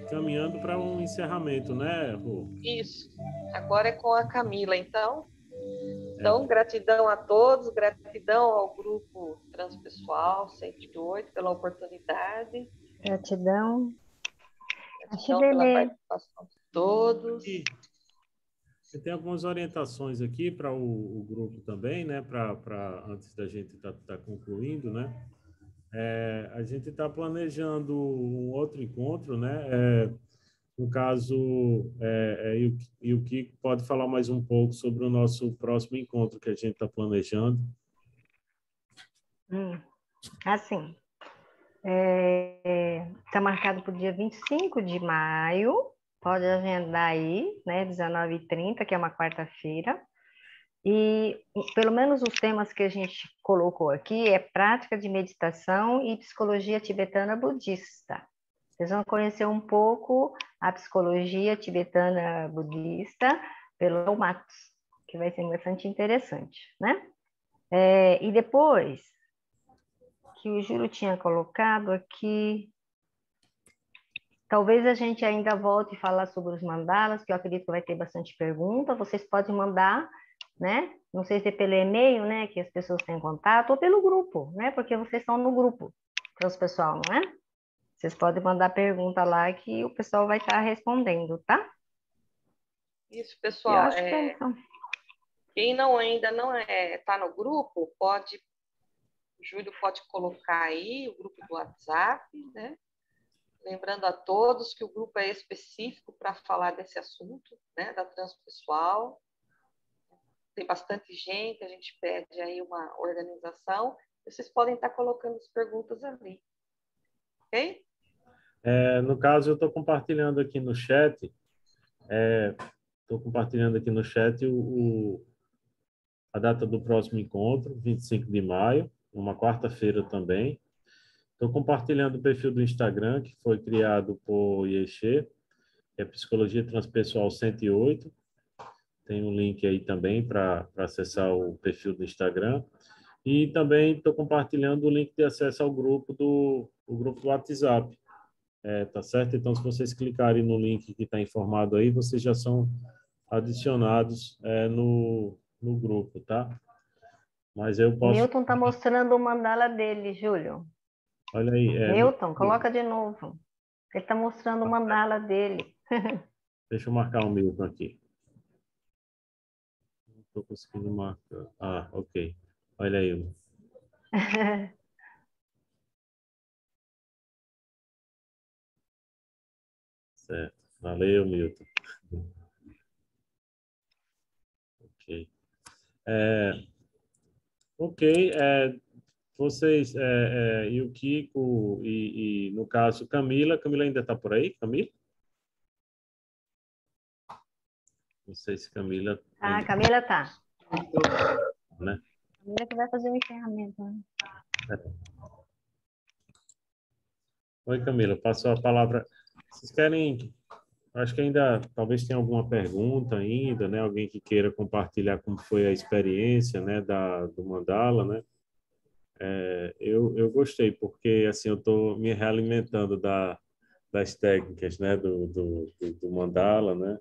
caminhando para um encerramento, né, Rô? Isso. Agora é com a Camila, então. Então, gratidão a todos, gratidão ao grupo Transpessoal 108 pela oportunidade. Gratidão. Gratidão pela participação de todos. Você tem algumas orientações aqui para o grupo também, né? Antes da gente estar concluindo, né? A gente está planejando um outro encontro, né? No caso, e o Kiko pode falar mais um pouco sobre o nosso próximo encontro que a gente está planejando. Assim, está marcado para o dia 25 de maio, pode agendar aí, né, 19h30, que é uma quarta-feira, e pelo menos os temas que a gente colocou aqui é prática de meditação e psicologia tibetana budista. Vocês vão conhecer um pouco a psicologia tibetana budista pelo Léo Matos, que vai ser bastante interessante, né? E depois, que o Júlio tinha colocado aqui, talvez a gente ainda volte a falar sobre os mandalas, que eu acredito que vai ter bastante pergunta. Vocês podem mandar, né? Não sei se é pelo e-mail, né, que as pessoas têm contato, ou pelo grupo, né? Porque vocês estão no grupo Transpessoal, não é? Vocês podem mandar pergunta lá que o pessoal vai estar respondendo, tá? Isso, pessoal. Quem ainda não está no grupo, o Júlio pode colocar aí o grupo do WhatsApp, né? Lembrando a todos que o grupo é específico para falar desse assunto, né? Da transpessoal. Tem bastante gente, a gente pede aí uma organização. Vocês podem estar colocando as perguntas ali. Ok? No caso, eu estou compartilhando aqui no chat, a data do próximo encontro, 25 de maio, uma quarta-feira também. Estou compartilhando o perfil do Instagram, que foi criado por Yexê, que é Psicologia Transpessoal 108. Tem um link aí também para acessar o perfil do Instagram. E também estou compartilhando o link de acesso ao grupo do WhatsApp. Tá certo? Então, se vocês clicarem no link que está informado aí, vocês já são adicionados no grupo, tá? Mas eu posso... Milton está mostrando o mandala dele, Júlio. Olha aí. Milton, coloca de novo. Ele está mostrando o mandala dele. Deixa eu marcar o Milton aqui. Não estou conseguindo marcar. Ah, ok. Olha aí. Certo. Valeu, Milton. Ok. Ok. Vocês, e o Kiko, e no caso, Camila ainda está por aí? Camila? Não sei se Camila... Camila tá. Né? Camila que vai fazer o encerramento. Né? Oi, Camila, passo a palavra. Vocês querem, acho que ainda, talvez tenha alguma pergunta ainda, né? Alguém que queira compartilhar como foi a experiência, né, do mandala, né? Eu gostei, porque, assim, eu estou me realimentando das técnicas, né, do mandala, né?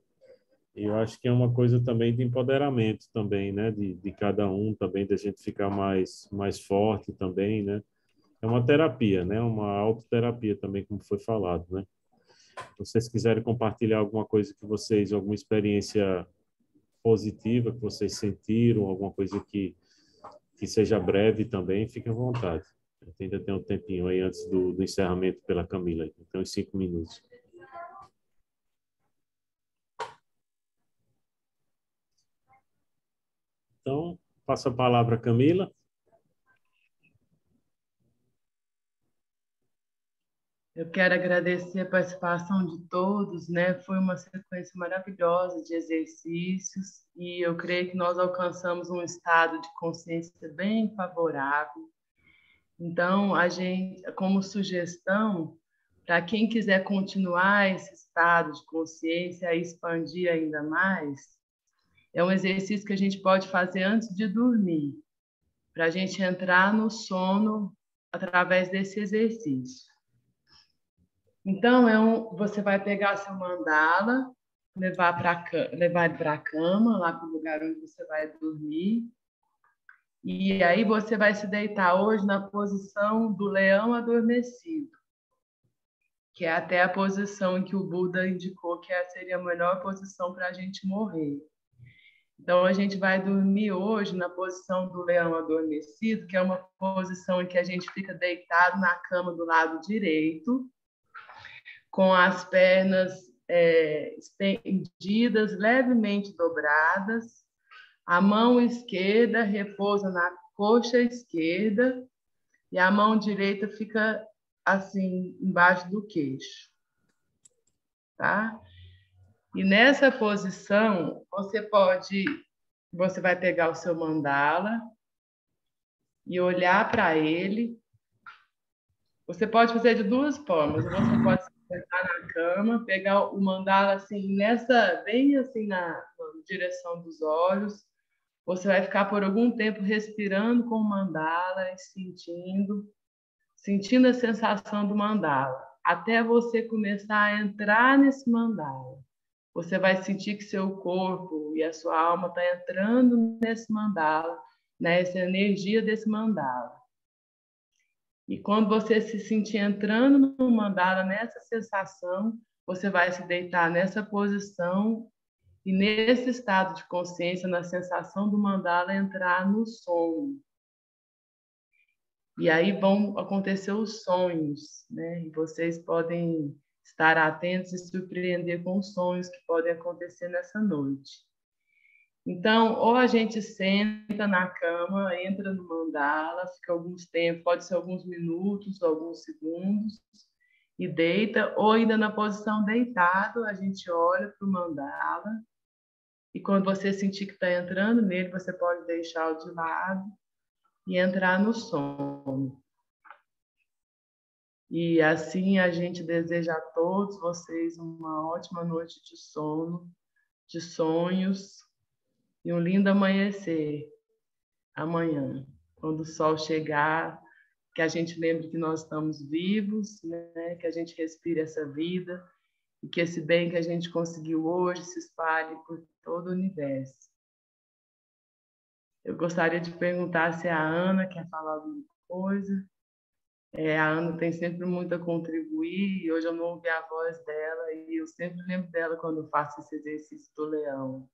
E eu acho que é uma coisa também de empoderamento também, né? De cada um também, da gente ficar mais forte também, né? É uma terapia, né? Uma autoterapia também, como foi falado, né? Se vocês quiserem compartilhar alguma coisa que vocês, alguma experiência positiva que vocês sentiram, alguma coisa que seja breve também, fiquem à vontade. Ainda tem um tempinho aí antes do encerramento pela Camila. Então, uns 5 minutos. Então, passo a palavra a Camila. Eu quero agradecer a participação de todos, né? Foi uma sequência maravilhosa de exercícios e eu creio que nós alcançamos um estado de consciência bem favorável. Então, a gente, como sugestão, para quem quiser continuar esse estado de consciência e expandir ainda mais, é um exercício que a gente pode fazer antes de dormir, para a gente entrar no sono através desse exercício. Então, você vai pegar seu mandala, levar ele para a cama, lá para o lugar onde você vai dormir. E aí você vai se deitar hoje na posição do leão adormecido, que é até a posição em que o Buda indicou que seria a melhor posição para a gente morrer. Então, a gente vai dormir hoje na posição do leão adormecido, que é uma posição em que a gente fica deitado na cama do lado direito, com as pernas estendidas, levemente dobradas. A mão esquerda repousa na coxa esquerda e a mão direita fica assim, embaixo do queixo. Tá? E nessa posição, você vai pegar o seu mandala e olhar para ele. Você pode fazer de duas formas. Você pode sentar na cama, pegar o mandala assim, bem assim na direção dos olhos. Você vai ficar por algum tempo respirando com o mandala e sentindo a sensação do mandala, até você começar a entrar nesse mandala. Você vai sentir que seu corpo e a sua alma estão entrando nesse mandala, nessa energia desse mandala. E quando você se sentir entrando no mandala, nessa sensação, você vai se deitar nessa posição e nesse estado de consciência, na sensação do mandala, entrar no sono. E aí vão acontecer os sonhos, né? E vocês podem estar atentos e se surpreender com os sonhos que podem acontecer nessa noite. Então, ou a gente senta na cama, entra no mandala, fica alguns tempos, pode ser alguns minutos, alguns segundos, e deita, ou ainda na posição deitado, a gente olha para o mandala, e quando você sentir que está entrando nele, você pode deixá-lo de lado e entrar no sono. E assim a gente deseja a todos vocês uma ótima noite de sono, de sonhos e um lindo amanhecer amanhã, quando o sol chegar, que a gente lembre que nós estamos vivos, né? Que a gente respire essa vida e que esse bem que a gente conseguiu hoje se espalhe por todo o universo. Eu gostaria de perguntar se a Ana quer falar alguma coisa. A Ana tem sempre muito a contribuir e hoje eu não ouvi a voz dela e eu sempre lembro dela quando eu faço esse exercício do leão.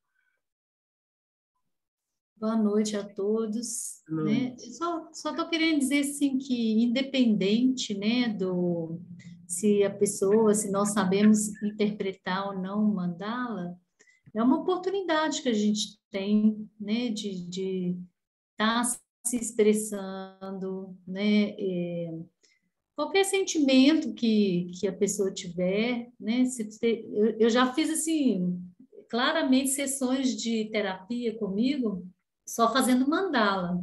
Boa noite a todos. Né? Só estou querendo dizer assim, que independente, né, se nós sabemos interpretar ou não o mandala, é uma oportunidade que a gente tem, né, de estar se expressando, né, qualquer sentimento que a pessoa tiver, né, eu já fiz assim claramente sessões de terapia comigo, só fazendo mandala,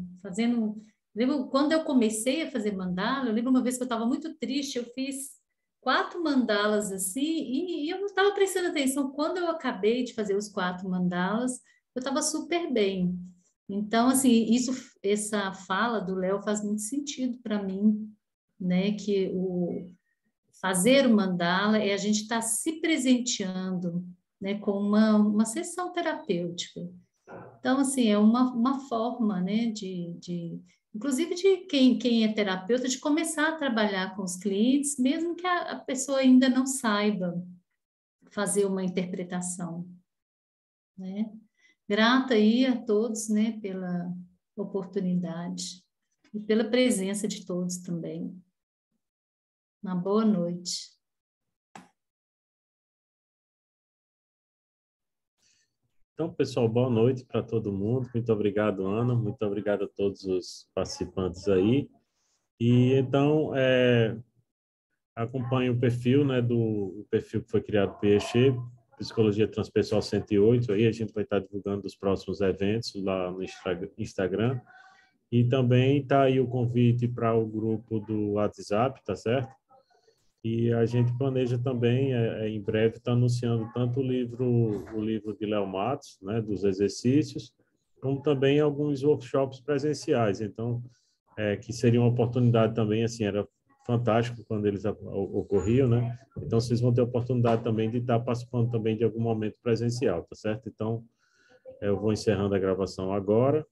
lembro quando eu comecei a fazer mandala, eu lembro uma vez que eu estava muito triste, eu fiz 4 mandalas assim, e eu não estava prestando atenção. Quando eu acabei de fazer os 4 mandalas, eu estava super bem. Então, assim, essa fala do Léo faz muito sentido para mim, né? Que o fazer o mandala é a gente estar se presenteando, né? Com uma sessão terapêutica. Então, assim, é uma forma, né? Inclusive de quem é terapeuta, de começar a trabalhar com os clientes, mesmo que a pessoa ainda não saiba fazer uma interpretação, né? Grata aí a todos, né, pela oportunidade e pela presença de todos também. Uma boa noite. Então, pessoal, boa noite para todo mundo. Muito obrigado, Ana. Muito obrigado a todos os participantes aí. E então, acompanhe o perfil, né, o perfil que foi criado pelo PECHE, Psicologia Transpessoal 108. Aí a gente vai estar divulgando os próximos eventos lá no Instagram. E também está aí o convite para o grupo do WhatsApp, tá certo? E a gente planeja também, em breve, estar anunciando tanto o livro de Léo Matos, né, dos exercícios, como também alguns workshops presenciais. Então, que seria uma oportunidade também, assim, era fantástico quando eles ocorriam, né? Então, vocês vão ter a oportunidade também de estar participando também de algum momento presencial, tá certo? Então, eu vou encerrando a gravação agora.